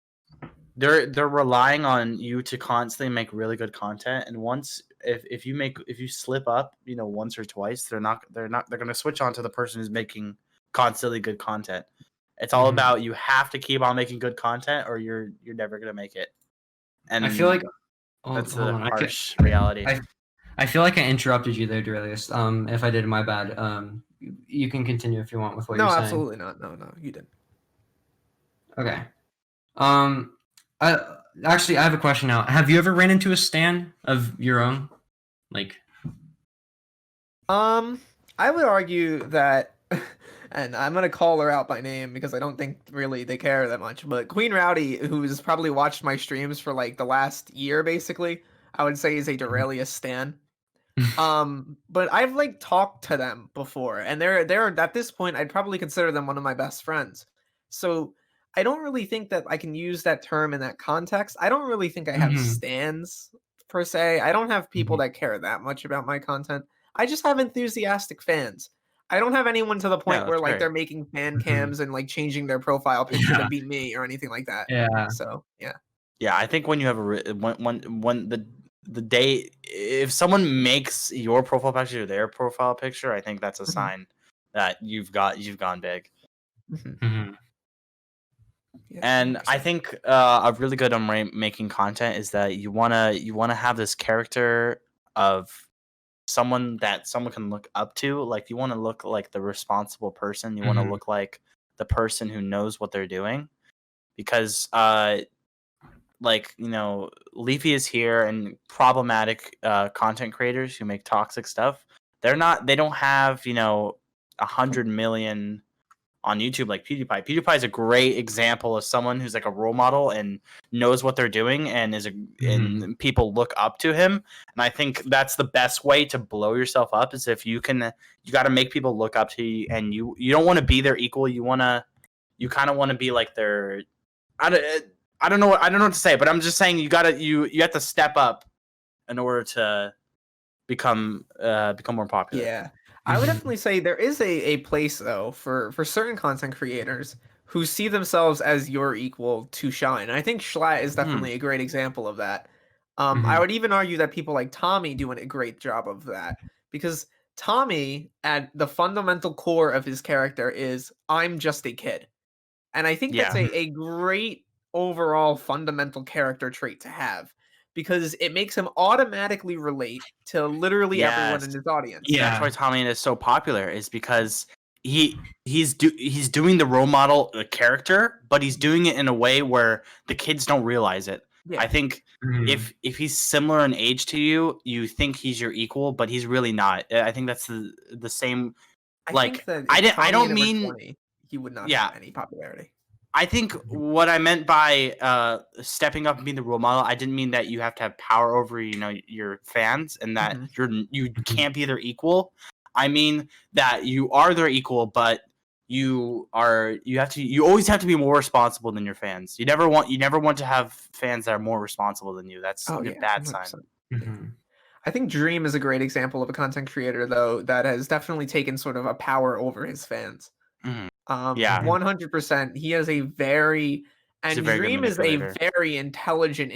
they're relying on you to constantly make really good content, and once if you slip up, once or twice, they're gonna switch on to the person who's making constantly good content. It's all Mhm. about you have to keep on making good content, or you're never gonna make it, I feel and like. Hold, that's hold the on. harsh reality. I feel like I interrupted you there, Derailious. If I did, my bad. You can continue if you want with what No, you're saying. absolutely not. No, you didn't. Okay. Um, I actually I have a question now. Have you ever ran into a stan of your own? Like, I would argue that, and I'm gonna call her out by name because I don't think really they care that much. But Queen Rowdy, who's probably watched my streams for like the last year, basically, I would say is a Derailious stan. But I've like talked to them before, and they're at this point I'd probably consider them one of my best friends. So I don't really think that I can use that term in that context. I don't really think I have Mhm. stans per se. I don't have people Mhm. that care that much about my content. I just have enthusiastic fans. I don't have anyone to the Yeah, point where that's like great. they're making fan Mhm. cams and like changing their profile picture to Yeah. be me or anything like that. Yeah. So yeah. Yeah, I think when you have when the day if someone makes your profile picture their profile picture, I think that's a Mhm, sign that you've gone big. mhm. Mhm. Yeah, And I 100%. think a really good on making content is that you wanna have this character of someone that someone can look up to. Like you want to look like the responsible person. You want to Mhm. look like the person who knows what they're doing because like Leafy is here and problematic content creators who make toxic stuff, they don't have 100 million on YouTube like PewDiePie is a great example of someone who's like a role model and knows what they're doing and Mhm. and people look up to him. And I think that's the best way to blow yourself up is if you got to make people look up to you, and you don't want to be their equal. You kind of want to be like their I don't, I don't know what to say, but I'm just saying you have to step up in order to become more popular. Yeah. I would Mhm. definitely say there is a place though for certain content creators who see themselves as your equal to shine. And I think Schlatt is Hmm. definitely a great example of that. I Mhm. would even argue that people like Tommy do a great job of that because Tommy, at the fundamental core of his character, is I'm just a kid. And I think that's a great overall fundamental character trait to have because it makes him automatically relate to literally everyone in Yes. his audience. Yeah. That's why Tommy is so popular, is because he's doing the role model character, but he's doing it in a way where the kids don't realize it. Yeah. I think if he's similar in age to you, you think he's your equal, but he's really not. I think that's the same. I Like think that I if didn't. I Tommy don't were mean. 20, he would not Yeah. have any popularity. I think what I meant by stepping up and being the role model, I didn't mean that you have to have power over, your fans and that you can't be their equal. I mean that you are their equal, but you always have to be more responsible than your fans. You never want to have fans that are more responsible than you. That's a bad sign. I think Dream is a great example of a content creator though that has definitely taken sort of a power over his fans. 100%. He is a very Dream is a very intelligent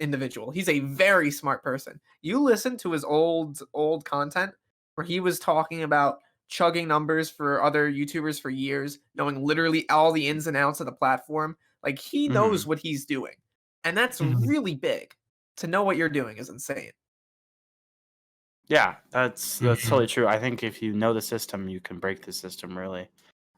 individual. He's a very smart person. You listen to his old content where he was talking about chugging numbers for other YouTubers for years, knowing literally all the ins and outs of the platform. Like he knows what he's doing. And that's really big. To know what you're doing is insane. Yeah, that's totally true. I think if you know the system, you can break the system really.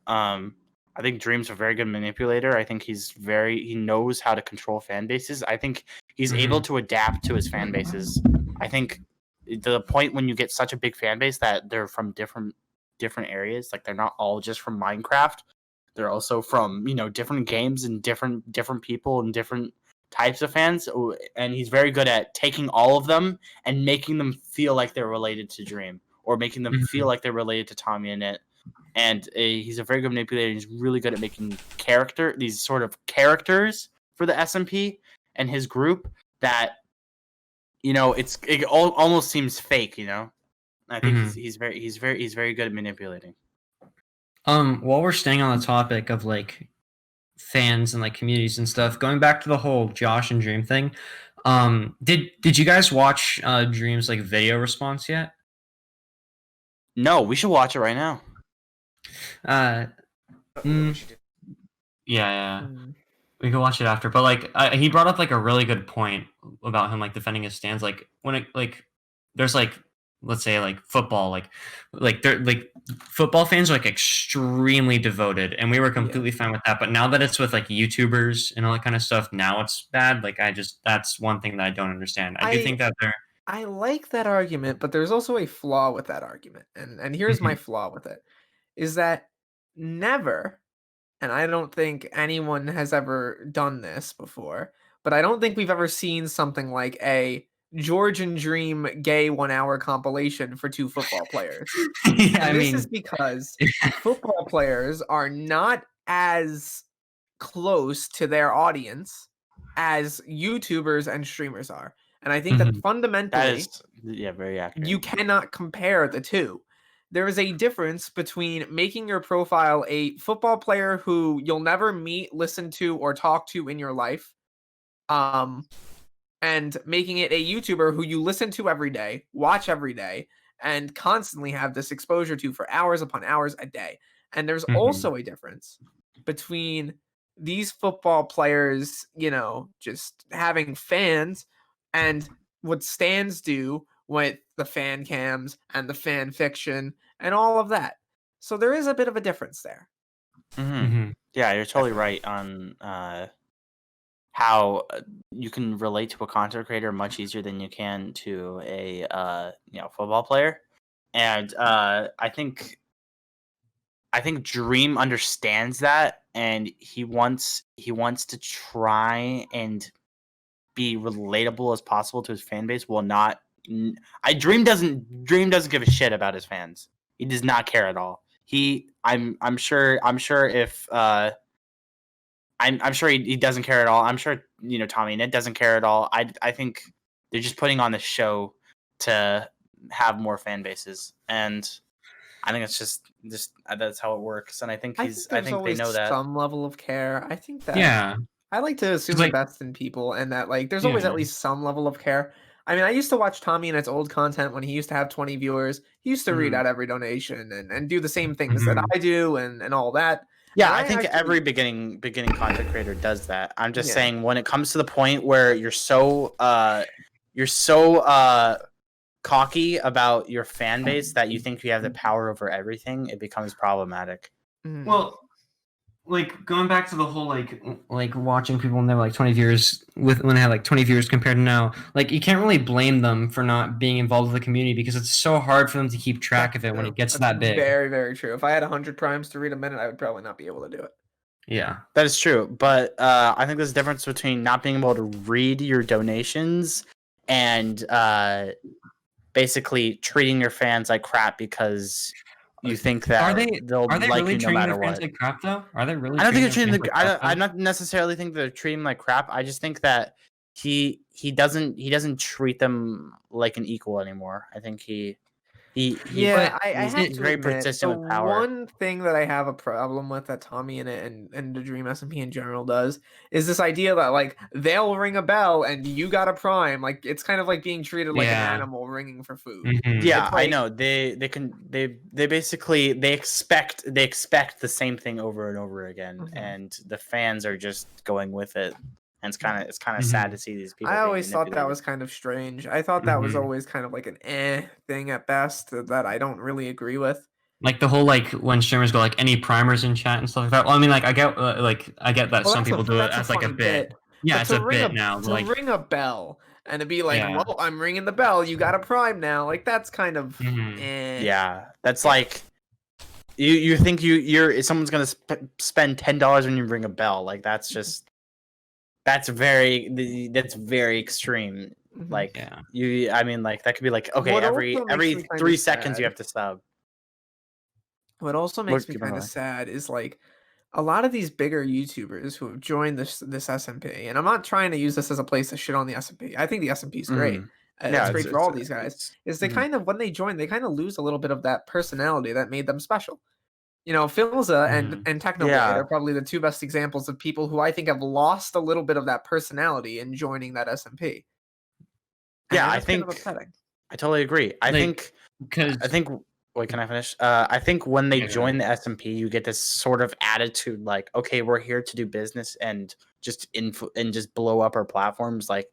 I think Dream's a very good manipulator. I think he knows how to control fan bases. I think he's able to adapt to his fan bases. I think the point when you get such a big fan base that they're from different areas, like they're not all just from Minecraft. They're also from, different games and different people and different types of fans. And he's very good at taking all of them and making them feel like they're related to Dream or making them feel like they're related to Tommy and it. And he's a very good manipulator. He's really good at making these sort of characters for the SMP and his group that, it almost seems fake. I think he's very good at manipulating. While we're staying on the topic of like fans and like communities and stuff, going back to the whole Josh and Dream thing, did you guys watch Dream's like video response yet? No, we should watch it right now. Yeah. We can watch it after, but like he brought up like a really good point about him like defending his stands. Like when it like there's like, let's say like football, like they're like football fans are like extremely devoted, and we were completely fine with that. But now that it's with like YouTubers and all that kind of stuff, now it's bad. Like that's one thing that I don't understand. I do think that I like that argument, but there's also a flaw with that argument, and here's my flaw with it: is that never, and I don't think anyone has ever done this before, but I don't think we've ever seen something like a George and Dream gay 1 hour compilation for two football players. This is because football players are not as close to their audience as YouTubers and streamers are. And I think that fundamentally, very accurate. You cannot compare the two. There is a difference between making your profile a football player who you'll never meet, listen to, or talk to in your life, and making it a YouTuber who you listen to every day, watch every day, and constantly have this exposure to for hours upon hours a day. And there's also a difference between these football players, just having fans and what stands do with the fan cams and the fan fiction and all of that. So there is a bit of a difference there. Yeah, you're totally right on how you can relate to a content creator much easier than you can to a football player. And I think Dream understands that, and he wants to try and be relatable as possible to his fan base while not. Dream doesn't give a shit about his fans. He does not care at all. I'm sure if I'm sure he doesn't care at all. I'm sure Tommy and Ed doesn't care at all. I think they're just putting on the show to have more fan bases, and I think it's just that's how it works. And I think I think they know that some level of care. I think that I like to assume the best in people, and that like there's always at least some level of care. I mean, I used to watch Tommy and its old content when he used to have 20 viewers. He used to read out every donation and do the same things that I do and all that. Yeah, I think every beginning content creator does that. I'm just saying when it comes to the point where you're so cocky about your fan base that you think you have the power over everything, it becomes problematic. Well, like going back to the whole like watching people when they were like 20 viewers when they had like 20 viewers compared to now, like you can't really blame them for not being involved with the community because it's so hard for them to keep track of it when it gets that big. Very, very true. If I had 100 primes to read a minute, I would probably not be able to do it. Yeah, that is true. But I think there's a difference between not being able to read your donations and basically treating your fans like crap because you think that they'll like really you no matter what. Like crap though? Are they really? I don't think they're treating I not necessarily think they're treating them like crap. I just think that he doesn't treat them like an equal anymore. I think I he's very persistent with power. One thing that I have a problem with that Tommy and the Dream SMP in general does is this idea that like they'll ring a bell and you got a prime. Like it's kind of like being treated like an animal ringing for food. Mm-hmm. Yeah, like, I know. They basically they expect the same thing over and over again, and the fans are just going with it. And it's kind of sad to see these people. I always thought that was kind of strange. I thought that was always kind of like an thing at best that I don't really agree with. Like the whole like when streamers go like any primers in chat and stuff like that. Well, I mean, like I get that some people do it as like a bit. Yeah, it's a bit now. To ring a bell and to be like, well, I'm ringing the bell. You got a prime now. Like that's kind of. Yeah, that's like. You think someone's gonna spend $10 when you ring a bell? Like that's just. That's very extreme. Like I mean, like that could be like okay, every 3 seconds you have to sub. What also makes me kind of sad is like a lot of these bigger YouTubers who have joined this SMP, and I'm not trying to use this as a place to shit on the SMP. I think the SMP is great. It's great for all these guys. Is they kind of when they join, they kind of lose a little bit of that personality that made them special. You know, Philza and Technoblade are probably the two best examples of people who I think have lost a little bit of that personality in joining that SMP. Yeah, I think I totally agree. I think wait, can I finish? I think when they join the SMP, you get this sort of attitude like, okay, we're here to do business and just just blow up our platforms. Like,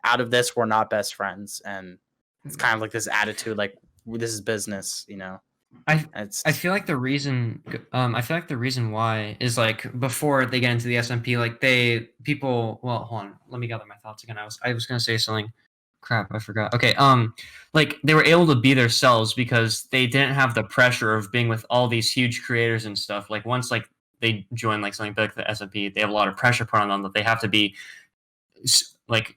out of this, we're not best friends, and it's kind of like this attitude, like this is business, you know. I feel like the reason why is like before they get into the SMP, like well, hold on, let me gather my thoughts again. I was gonna say something. Crap, I forgot. Okay, like they were able to be themselves because they didn't have the pressure of being with all these huge creators and stuff. Like once like they join like something like the SMP, they have a lot of pressure put on them that they have to be like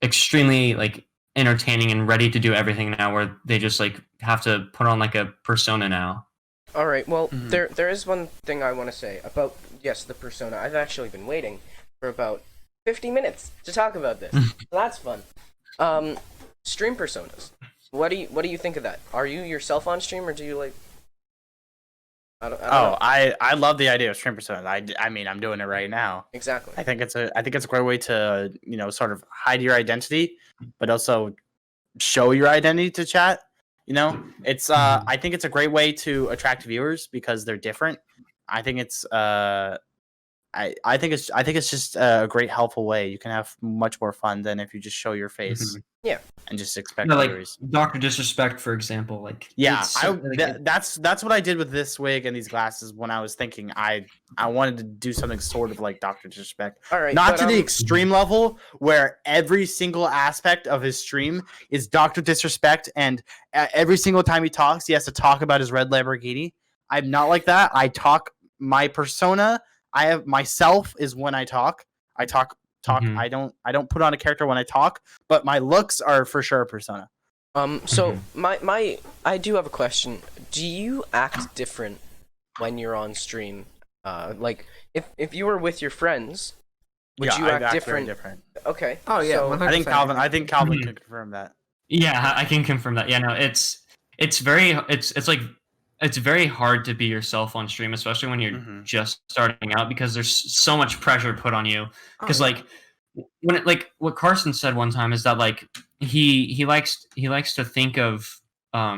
extremely like entertaining and ready to do everything now, where they just like have to put on like a persona now. All right, well, there is one thing I want to say about the persona. I've actually been waiting for about 50 minutes to talk about this. So that's fun. Stream personas. What do you think of that? Are you yourself on stream, or do you like? I don't know. I love the idea of stream personas. I mean, I'm doing it right now. Exactly. I think it's a great way to sort of hide your identity, but also show your identity to chat. You know, it's I think it's a great way to attract viewers because they're different. I think it's I think it's just a great helpful way. You can have much more fun than if you just show your face. Yeah, and just expect viewers. Like Dr. Disrespect, for example. Like that's what I did with this wig and these glasses when I was thinking I wanted to do something sort of like Dr. Disrespect. All right, not to the extreme level where every single aspect of his stream is Dr. Disrespect, and every single time he talks, he has to talk about his red Lamborghini. I'm not like that. I talk my persona. I have myself is when I talk. I talk. I don't put on a character when I talk, but my looks are for sure a persona. So I do have a question. Do you act different when you're on stream? Like if you were with your friends, would you act different? Okay. Oh yeah. So, I think Calvin can confirm that. Yeah, I can confirm that. Yeah, no, it's very hard to be yourself on stream, especially when you're just starting out, because there's so much pressure put on you. Because like when it, like what Carson said one time is that like he likes to think of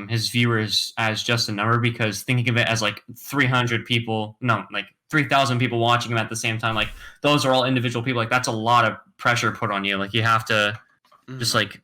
his viewers as just a number, because thinking of it as like 300 people, no, like 3,000 people watching him at the same time. Like those are all individual people. Like that's a lot of pressure put on you. Like you have to just like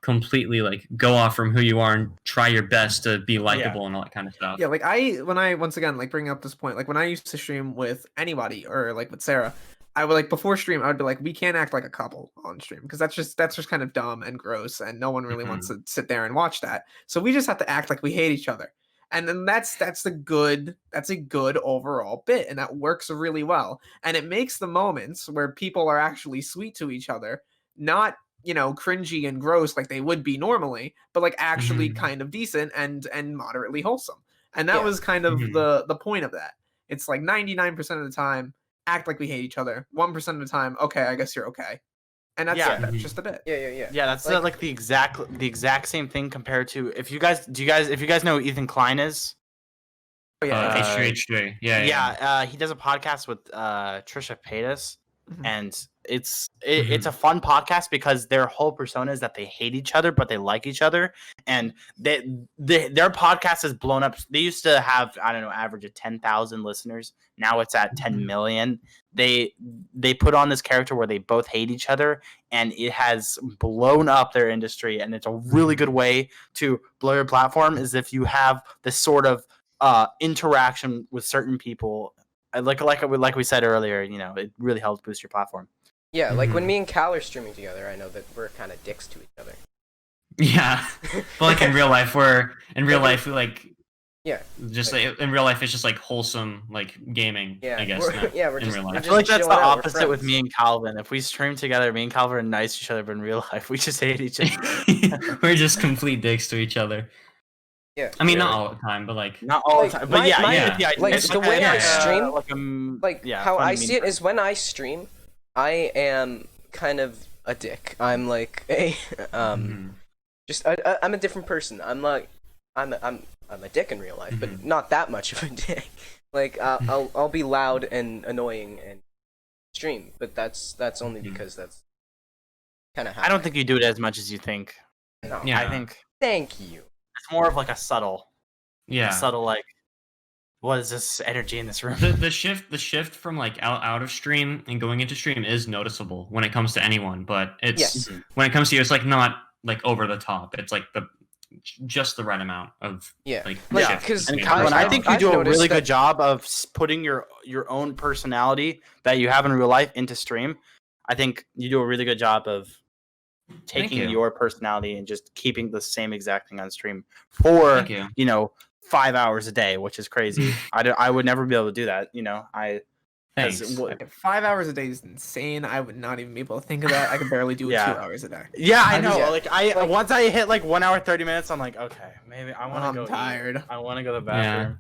completely like go off from who you are and try your best to be likable and all that kind of stuff. Yeah, like when I once again like bring up this point, like when I used to stream with anybody or like with Sarah, I would like before stream I would be like, we can't act like a couple on stream because that's just kind of dumb and gross and no one really wants to sit there and watch that. So we just have to act like we hate each other. And then that's a good overall bit, and that works really well. And it makes the moments where people are actually sweet to each other not cringy and gross like they would be normally, but like actually kind of decent and moderately wholesome. And that was kind of the point of that. It's like 99% of the time act like we hate each other. 1% of the time, okay, I guess you're okay. And that's that's just a bit. Yeah. That's like the exact same thing compared to if you guys know who Ethan Klein is. Oh, yeah. H3. Yeah. He does a podcast with Trisha Paytas, and it's a fun podcast because their whole persona is that they hate each other but they like each other, and their podcast has blown up. They used to have, I don't know, average of 10,000 listeners. Now it's at 10 million. They put on this character where they both hate each other, and it has blown up their industry. And it's a really good way to blow your platform is if you have this sort of interaction with certain people. Like we said earlier, it really helps boost your platform. Yeah, like when me and Cal are streaming together, I know that we're kind of dicks to each other. Yeah, but like in real life, just like, in real life, it's just like wholesome, like gaming. Yeah, I guess. we're in just. real life. I feel like that's the opposite with me and Calvin. If we stream together, me and Calvin are nice to each other, but in real life, we just hate each other. We're just complete dicks to each other. Yeah, I mean, not all the time, but like not all the time. But the way I stream, how I see it person. is when I stream, I am kind of a dick. I'm like a just I'm a different person. I'm a dick in real life, but not that much of a dick. Like I'll be loud and annoying and stream, but that's only because that's kind of how I don't think you do it as much as you think. No. Yeah. I think Thank you. it's more of like a subtle like, what is this energy in this room? The shift from like out of stream and going into stream is noticeable when it comes to anyone, but it's when it comes to you, it's like not like over the top. It's like just the right amount of because I think you do a really good job of putting your own personality that you have in real life into stream. I think you do a really good job of taking your personality and just keeping the same exact thing on stream for 5 hours a day, which is crazy. I would never be able to do that. Thanks. 5 hours a day is insane. I would not even be able to think of that. I could barely do it 2 hours a day. Yeah, I know. Once I hit like 1 hour 30 minutes, I'm like, okay, maybe I want to go. I'm tired. I want to go to the bathroom.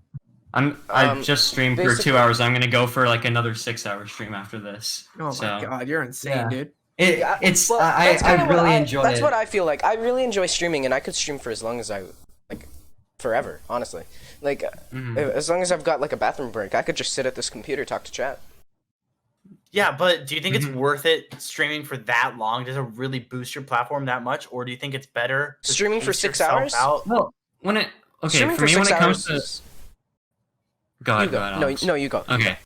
Yeah. I just streamed for 2 hours. I'm gonna go for like another 6-hour stream after this. Oh my god, you're insane, dude. I really enjoy it. That's what I feel like. I really enjoy streaming, and I could stream for as long as I like, forever. Honestly, like as long as I've got like a bathroom break, I could just sit at this computer, talk to chat. Yeah, but do you think it's worth it streaming for that long? Does it really boost your platform that much, or do you think it's better to streaming for 6 hours? Well, when it streaming for me, when it comes to go ahead. No, you go. Okay.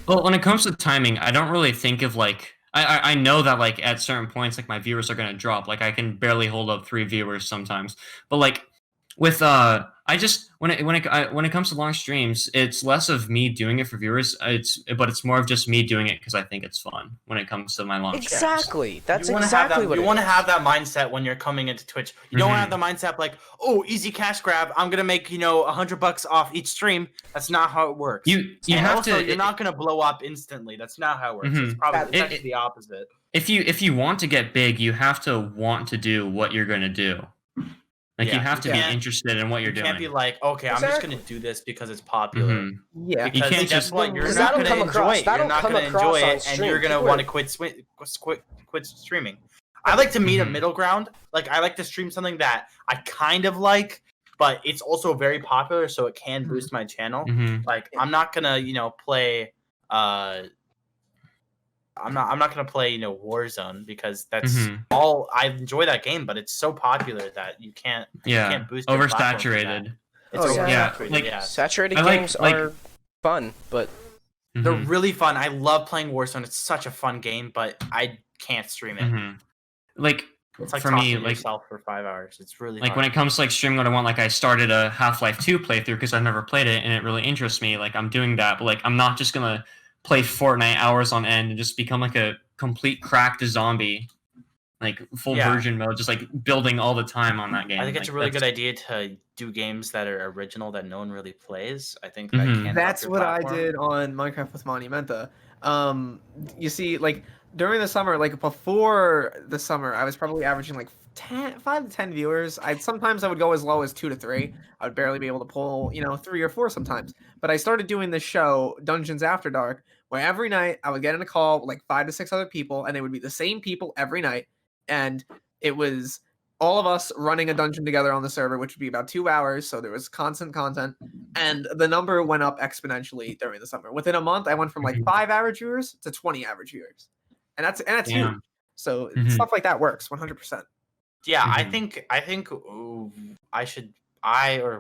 Well, when it comes to timing, I don't really think of like. I know that like at certain points like my viewers are gonna drop. Like I can barely hold up 3 viewers sometimes. But like with I just when it comes to long streams, it's less of me doing it for viewers. It's more of just me doing it because I think it's fun when it comes to my long streams. Exactly. That's exactly what you want to have that mindset when you're coming into Twitch. You don't want to have the mindset like, oh, easy cash grab. I'm gonna make $100 off each stream. That's not how it works. You have to. You're not gonna blow up instantly. That's not how it works. It's probably actually the opposite. If you want to get big, you have to want to do what you're gonna do. Like you have to be interested in what you're doing. You can't be like, okay, I'm just gonna do this because it's popular. Yeah, because you can't just you're not gonna enjoy it. You're not gonna enjoy it, and you're gonna want to quit streaming. I like to meet a middle ground. Like I like to stream something that I kind of like, but it's also very popular, so it can boost my channel. Like I'm not gonna play. I'm not gonna play Warzone because that's all I enjoy that game, but it's so popular that you can't boost your oversaturated. It's saturated games are fun, but They're really fun. I love playing Warzone. It's such a fun game, but I can't stream it. Like it's like for talking me, to like yourself for 5 hours. It's really like hard. when it comes to like streaming what I want, like I started a Half-Life 2 playthrough because I've never played it and it really interests me. Like I'm doing that, but like I'm not just gonna play Fortnite hours on end and just become like a complete cracked zombie, like full version mode, just like building all the time on that game. I think it's like, a really good idea to do games that are original that no one really plays. I think that Mhm. can That's help your what I platform. did on Minecraft with Monumenta. You see, like during the summer, like before the summer, I was probably averaging like 5 to 10 viewers. Sometimes I would go as low as 2 to 3. I would barely be able to pull, 3 or 4 sometimes. But I started doing this show, Dungeons After Dark, where every night I would get in a call with like 5 to 6 other people, and they would be the same people every night, and it was all of us running a dungeon together on the server, which would be about 2 hours. So there was constant content, and the number went up exponentially during the summer. Within a month, I went from like 5 average viewers to 20 average viewers, and that's huge. So stuff like that works 100%. Yeah, I think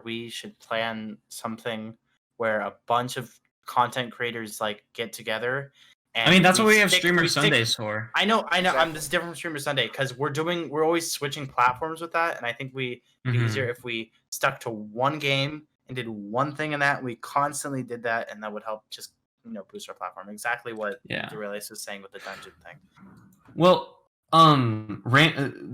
we should plan something where a bunch of content creators like get together. And I mean, that's what we have Streamer Sundays for. I know. Exactly. This is different from Streamer Sunday because we're always switching platforms with that, and I think it'd be easier if we stuck to one game and did one thing in that. We constantly did that, and that would help just boost our platform. Exactly what Derailious was saying with the dungeon thing. Well,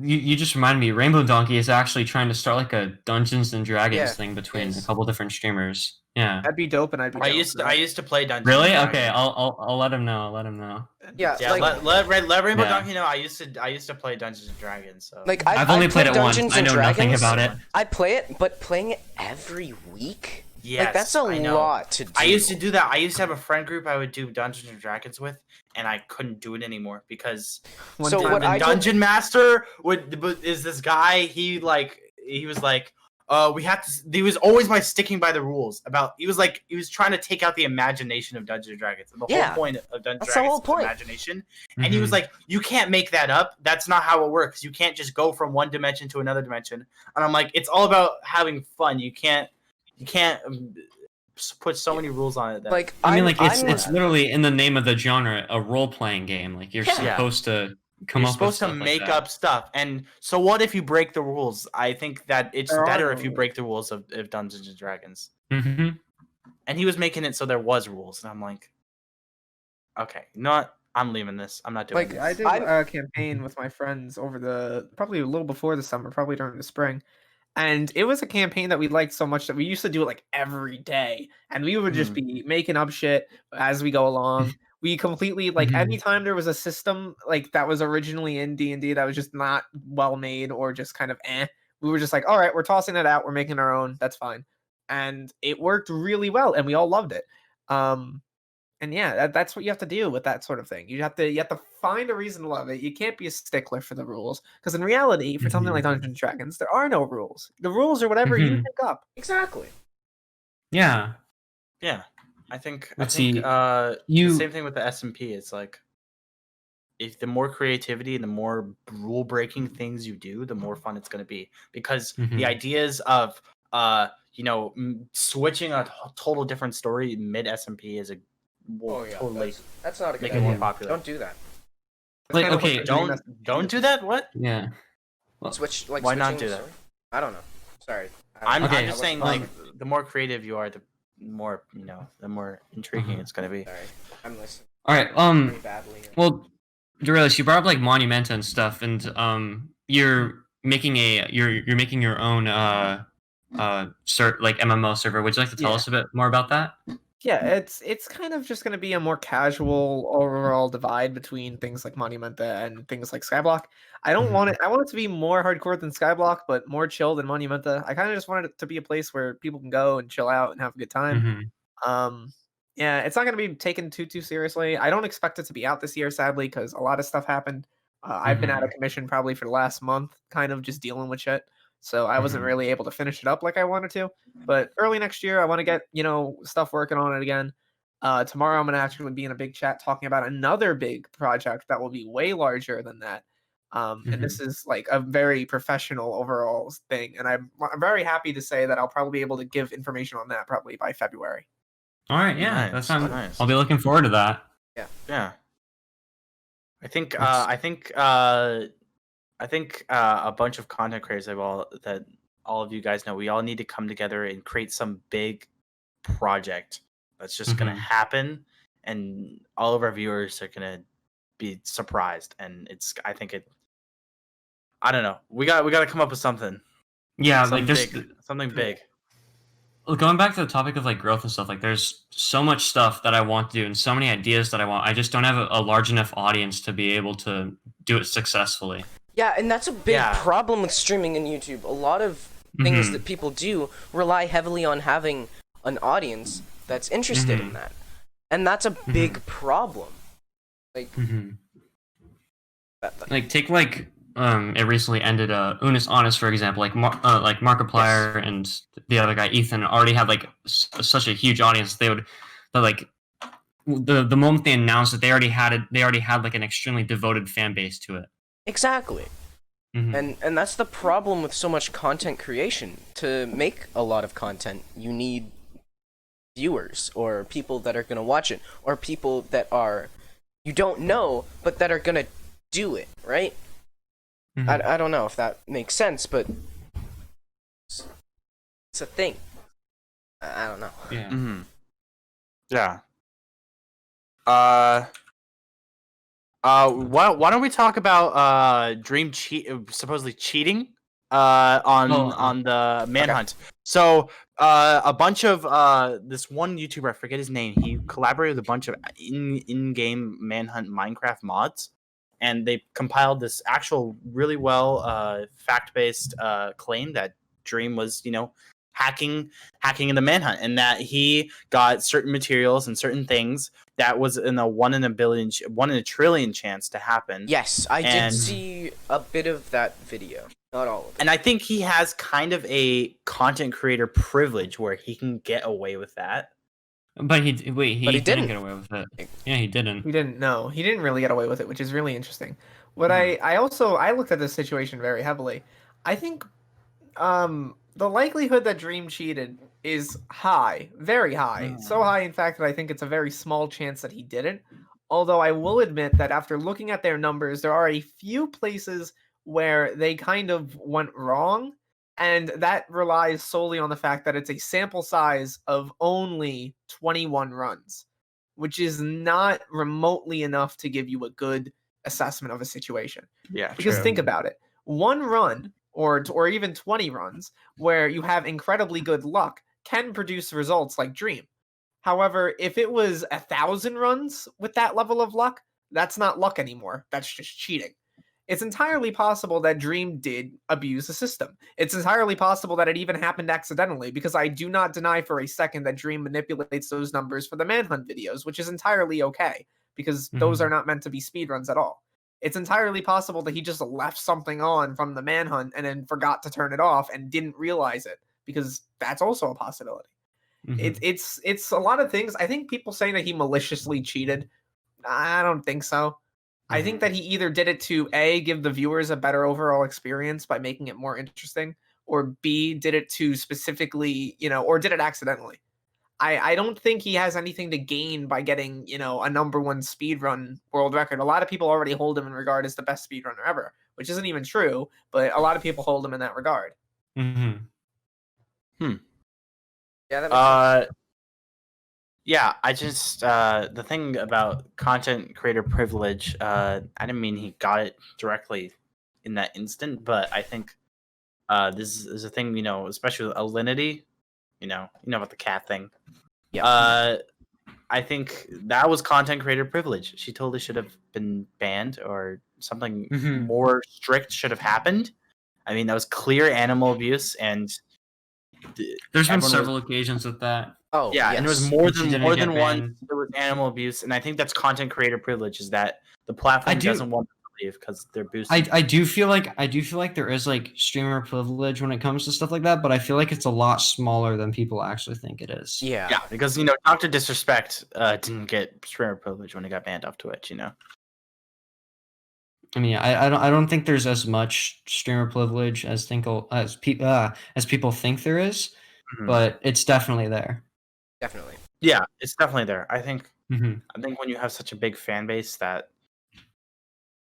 you just reminded me. Rainbow Donkey is actually trying to start like a Dungeons and Dragons thing between a couple different streamers. Yeah, that'd be dope, and I'd be. I used to play Dungeons. Really? Okay, I'll let him know. I'll let him know. Yeah, like, let Rainbow Donkey know. I used to play Dungeons and Dragons. So like I've only played it once. I know nothing about it. I play it, but playing it every week. Yes, like that's a lot to do. I used to do that. I used to have a friend group I would do Dungeons and Dragons with, and I couldn't do it anymore because the dungeon master is this guy. He was like, we have to. He was always sticking by the rules. He was trying to take out the imagination of Dungeons and Dragons. And the whole point of Dungeons and Dragons is imagination. And he was like, you can't make that up. That's not how it works. You can't just go from one dimension to another dimension. And I'm like, it's all about having fun. You can't put so many rules on it. It's literally in the name of the genre, a role-playing game. Like you're supposed to You're supposed to make up stuff. And so what if you break the rules? I think that it's better if you break the rules of Dungeons and Dragons. Mm-hmm. And he was making it so there was rules, and I'm like, okay, I'm leaving this. I'm not doing this. I did a campaign with my friends over probably a little before the summer, probably during the spring. And it was a campaign that we liked so much that we used to do it like every day. And we would just be making up shit as we go along. We completely anytime there was a system like that was originally in D&D that was just not well made or just kind of we were just like, all right, we're tossing it out. We're making our own. That's fine. And it worked really well and we all loved it. And yeah, that's what you have to do with that sort of thing. You have to find a reason to love it. You can't be a stickler for the rules because in reality, for something like Dungeons and Dragons, there are no rules. The rules are whatever you pick up. Exactly. Yeah. Yeah. I think the same thing with the S&P. It's like if the more creativity and the more rule breaking things you do, the more fun it's going to be. Because the ideas of switching a total different story mid S&P is totally that's not a good make idea. it more popular. Don't do that. Like okay, don't do that. What? Yeah. Well, why not do that? Story? I don't know. Sorry. I'm just saying the more creative you are, the more the more intriguing it's gonna be. Sorry, I'm listening. All right. Well, Derailious, you brought up like Monumenta and stuff, and you're making your own MMO server. Would you like to tell us a bit more about that? Yeah, it's kind of just going to be a more casual overall divide between things like Monumenta and things like Skyblock. I don't want it. I want it to be more hardcore than Skyblock, but more chill than Monumenta. I kind of just wanted it to be a place where people can go and chill out and have a good time. Yeah, it's not going to be taken too seriously. I don't expect it to be out this year, sadly, because a lot of stuff happened. I've been out of commission probably for the last month, kind of just dealing with shit. So I wasn't really able to finish it up like I wanted to. But early next year, I want to get, stuff working on it again. Tomorrow, I'm going to actually be in a big chat talking about another big project that will be way larger than that. And this is like a very professional overall thing. And I'm very happy to say that I'll probably be able to give information on that probably by February. All right, yeah, Nice, nice. I'll be looking forward to that. Yeah. I think Let's- a bunch of content creators that all of you guys know, we all need to come together and create some big project that's just gonna happen, and all of our viewers are gonna be surprised. And I don't know. We got to come up with something. Yeah, Something like there's something big. going back to the topic of like growth and stuff. Like, there's so much stuff that I want to do, and so many ideas that I want. I just don't have a large enough audience to be able to do it successfully. Yeah, and that's a big problem with streaming and YouTube. A lot of things that people do rely heavily on having an audience that's interested in that. And that's a big problem. Like, like take like it recently ended Unis Honest, for example. Like Markiplier and the other guy Ethan already had like such a huge audience. That like the moment they announced that they already had like an extremely devoted fan base to it. Exactly. And that's the problem with so much content creation. To make a lot of content, you need viewers, or people that are going to watch it, or people that are you don't know but that are going to do it, right? I don't know if that makes sense, but it's a thing. I don't know. Yeah. Yeah. Why don't we talk about Dream supposedly cheating on the manhunt? Okay. So a bunch of this one YouTuber, I forget his name, he collaborated with a bunch of in-game manhunt Minecraft mods, and they compiled this actual really well fact-based claim that Dream was, hacking in the manhunt, and that he got certain materials and certain things that was in a 1 in a trillion chance to happen. Yes, I did see a bit of that video, not all of it. And I think he has kind of a content creator privilege where he can get away with that. But he didn't get away with it. Yeah, he didn't. He didn't. No, he didn't really get away with it, which is really interesting. What I looked at this situation very heavily. I think the likelihood that Dream cheated is high, very high. So high, in fact, that I think it's a very small chance that he didn't. Although I will admit that after looking at their numbers, there are a few places where they kind of went wrong, and that relies solely on the fact that it's a sample size of only 21 runs, which is not remotely enough to give you a good assessment of a situation. Yeah, because think about it. One run or even 20 runs where you have incredibly good luck can produce results like Dream. However, if it was 1,000 runs with that level of luck, that's not luck anymore. That's just cheating. It's entirely possible that Dream did abuse the system. It's entirely possible that it even happened accidentally, because I do not deny for a second that Dream manipulates those numbers for the manhunt videos, which is entirely okay, because those are not meant to be speedruns at all. It's entirely possible that he just left something on from the manhunt and then forgot to turn it off and didn't realize it, because that's also a possibility. It's a lot of things. I think people saying that he maliciously cheated, I don't think so. I think that he either did it to A, give the viewers a better overall experience by making it more interesting, or B, did it to specifically, or did it accidentally. I don't think he has anything to gain by getting, a #1 speedrun world record. A lot of people already hold him in regard as the best speedrunner ever, which isn't even true, but a lot of people hold him in that regard. Yeah, that makes sense. Yeah, I just the thing about content creator privilege, I didn't mean he got it directly in that instant, but I think this is a thing, especially with Alinity, you know about the cat thing. Yeah. I think that was content creator privilege. She totally should have been banned, or something more strict should have happened. I mean, that was clear animal abuse, and there's been several occasions with that. Oh, yeah, yes. and there was more than one. There was animal abuse, and I think that's content creator privilege. Is that the platform doesn't want to leave because they're boosting. I do feel like there is like streamer privilege when it comes to stuff like that, but I feel like it's a lot smaller than people actually think it is. Yeah, because Dr. Disrespect didn't get streamer privilege when he got banned off Twitch. I mean, I don't think there's as much streamer privilege as people think there is, but it's definitely there. Definitely. Yeah, it's definitely there. Mm-hmm. I think when you have such a big fan base that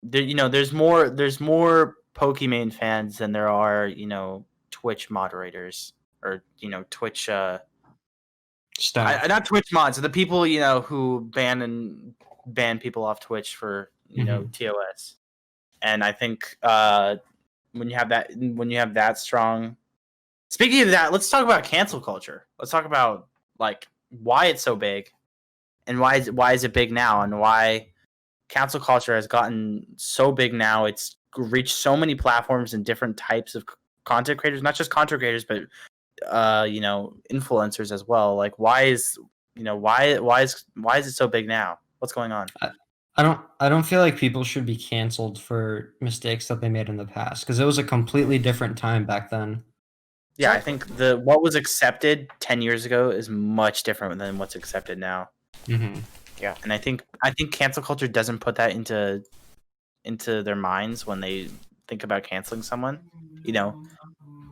there's more Pokimane fans than there are, Twitch moderators or, Twitch Staff. not Twitch mods, the people, who ban people off Twitch for, TOS. And I think when you have that strong. Speaking of that, let's talk about cancel culture. Let's talk about like why it's so big and why is it big now and why cancel culture has gotten so big now. It's reached so many platforms and different types of content creators, not just content creators, but influencers as well. Like why is it so big now? What's going on? I don't feel like people should be canceled for mistakes that they made in the past because it was a completely different time back then. Yeah, I think what was accepted 10 years ago is much different than what's accepted now. Mm-hmm. Yeah, and I think cancel culture doesn't put that into their minds when they think about canceling someone.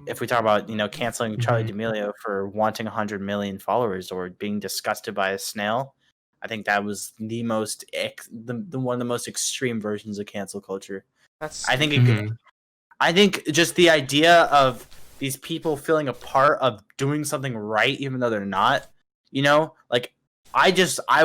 If we talk about canceling Charlie D'Amelio for wanting 100 million followers or being disgusted by a snail, I think that was the most the one of the most extreme versions of cancel culture. I think just the idea of these people feeling a part of doing something right even though they're not, like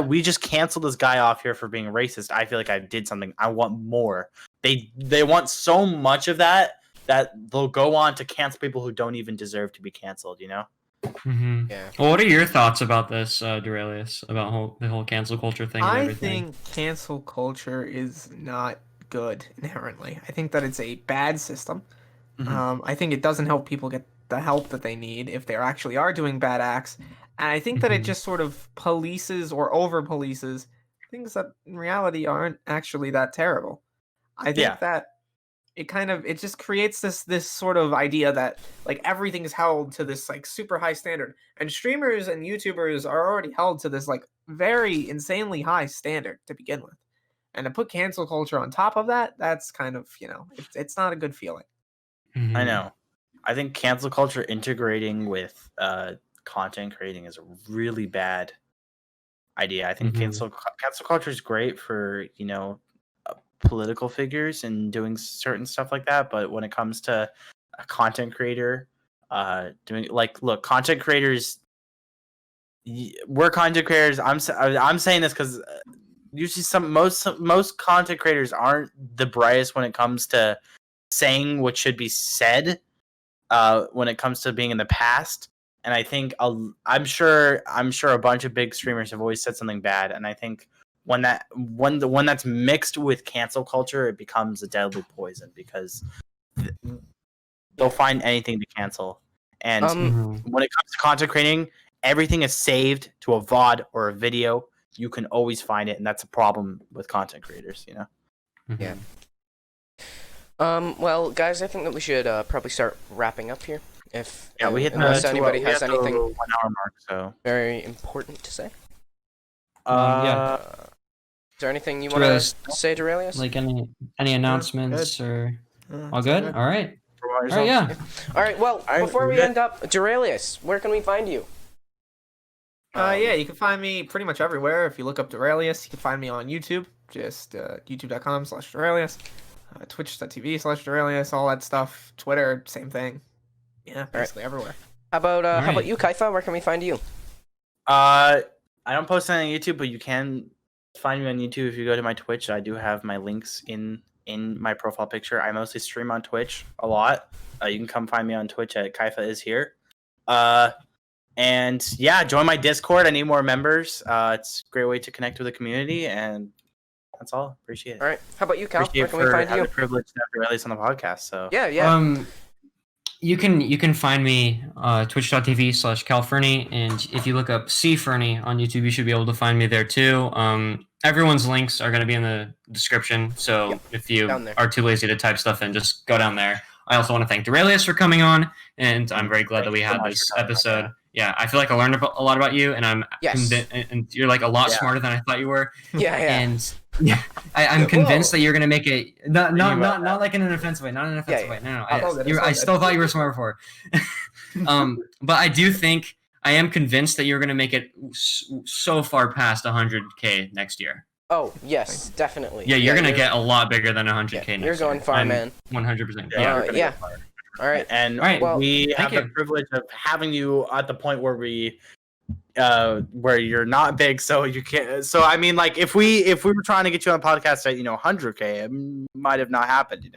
we just canceled this guy off here for being racist. I feel like I did something. I want more. They want so much of that they'll go on to cancel people who don't even deserve to be canceled, Mm-hmm. yeah. Well, what are your thoughts about this, Derailious, about the whole cancel culture thing and I everything? think cancel culture is not good inherently. I think that it's a bad system. I think it doesn't help people get the help that they need if they actually are doing bad acts. And I think that it just sort of polices or over polices things that in reality aren't actually that terrible. I think that it just creates this sort of idea that like everything is held to this like super high standard. And streamers and YouTubers are already held to this like very insanely high standard to begin with. And to put cancel culture on top of that, that's kind of, it's not a good feeling. Mm-hmm. I know. I think cancel culture integrating with content creating is a really bad idea. I think cancel culture is great for political figures and doing certain stuff like that, but when it comes to a content creator, doing look, content creators, we're content creators. I'm saying this because usually most content creators aren't the brightest when it comes to saying what should be said. When it comes to being in the past, and I think I'm sure a bunch of big streamers have always said something bad, and I think when that's mixed with cancel culture, it becomes a deadly poison because they'll find anything to cancel. And when it comes to content creating, everything is saved to a VOD or a video. You can always find it, and that's a problem with content creators. Yeah. Well, guys, I think that we should probably start wrapping up here. We hit unless anybody has anything 1 hour mark, so very important to say. Yeah. Is there anything you want to say, Derailious? Like any announcements or all good? All right. All right. Yeah. All right. Well, before we end up, Derailious, where can we find you? Yeah, you can find me pretty much everywhere. If you look up Derailious, you can find me on YouTube, just youtube.com/Derailious, twitch.tv/Derailious, all that stuff. Twitter, same thing. Yeah, basically everywhere. How about you, Kyfa? Where can we find you? I don't post anything on YouTube, but you can find me on YouTube if you go to my Twitch. I do have my links in my profile picture. I mostly stream on Twitch a lot. You can come find me on Twitch at kyfa is here. And yeah, join my Discord. I need more members. It's a great way to connect with the community, and that's all. Appreciate it. All right. How about you, Cal? Where can we find you? The privilege to have Derailious on the podcast. So yeah. You can find me twitch.tv/CalFernie, and if you look up CFernie on YouTube, you should be able to find me there too. Everyone's links are going to be in the description, so if you are too lazy to type stuff in, just go down there. I also want to thank Derailious for coming on, and I'm very glad that we had this episode. Yeah, I feel like I learned a lot about you, and and you're like a lot smarter than I thought you were. Yeah. And I'm convinced that you're gonna make it not like in an offensive way, not in an offensive way. No. I still thought you were smart before. But I do think I am convinced that you're going to make it so far past 100K next year. Oh yes, definitely. Yeah, you're going to get a lot bigger than 100K next year. You're going far, man. 100%. Yeah. All right. And well, we have the privilege of having you at the point where where you're not big, so you can't. So I mean, like if we were trying to get you on a podcast at 100K, it might have not happened.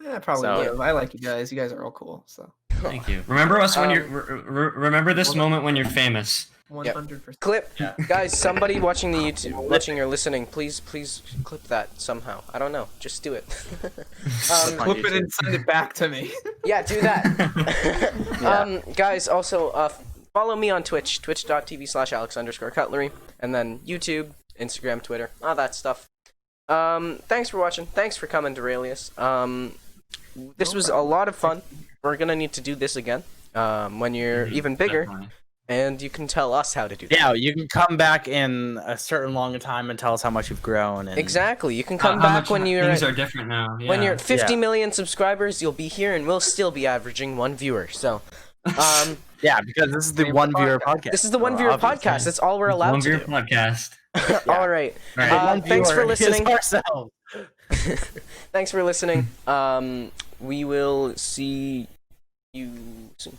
Yeah, probably would have. I like you guys. You guys are all cool. So thank you. Remember us when you're. Remember this moment when you're famous. 100%. Clip, guys. Somebody watching the YouTube, watching or listening, please clip that somehow. I don't know. Just do it. Clip it and send it back to me. Yeah, do that. Guys, also follow me on Twitch, twitch.tv/Alex_Cutlery, and then YouTube, Instagram, Twitter, all that stuff. Thanks for watching. Thanks for coming, Derailious. This was a lot of fun. We're gonna need to do this again when you're even bigger. Definitely. And you can tell us how to do that. Yeah, you can come back in a certain long time and tell us how much you've grown. And... Exactly. You can come back when you're things are different now. Yeah. When you're at 50 million subscribers, you'll be here, and we'll still be averaging 1 viewer. So, yeah, because this is the one viewer podcast. This is the 1 viewer podcast. That's all we're allowed to do. 1 viewer podcast. All right. Thanks for listening. Thanks for listening. We will see you soon.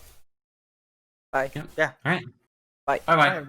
Bye. Yeah. All right. Bye. Bye.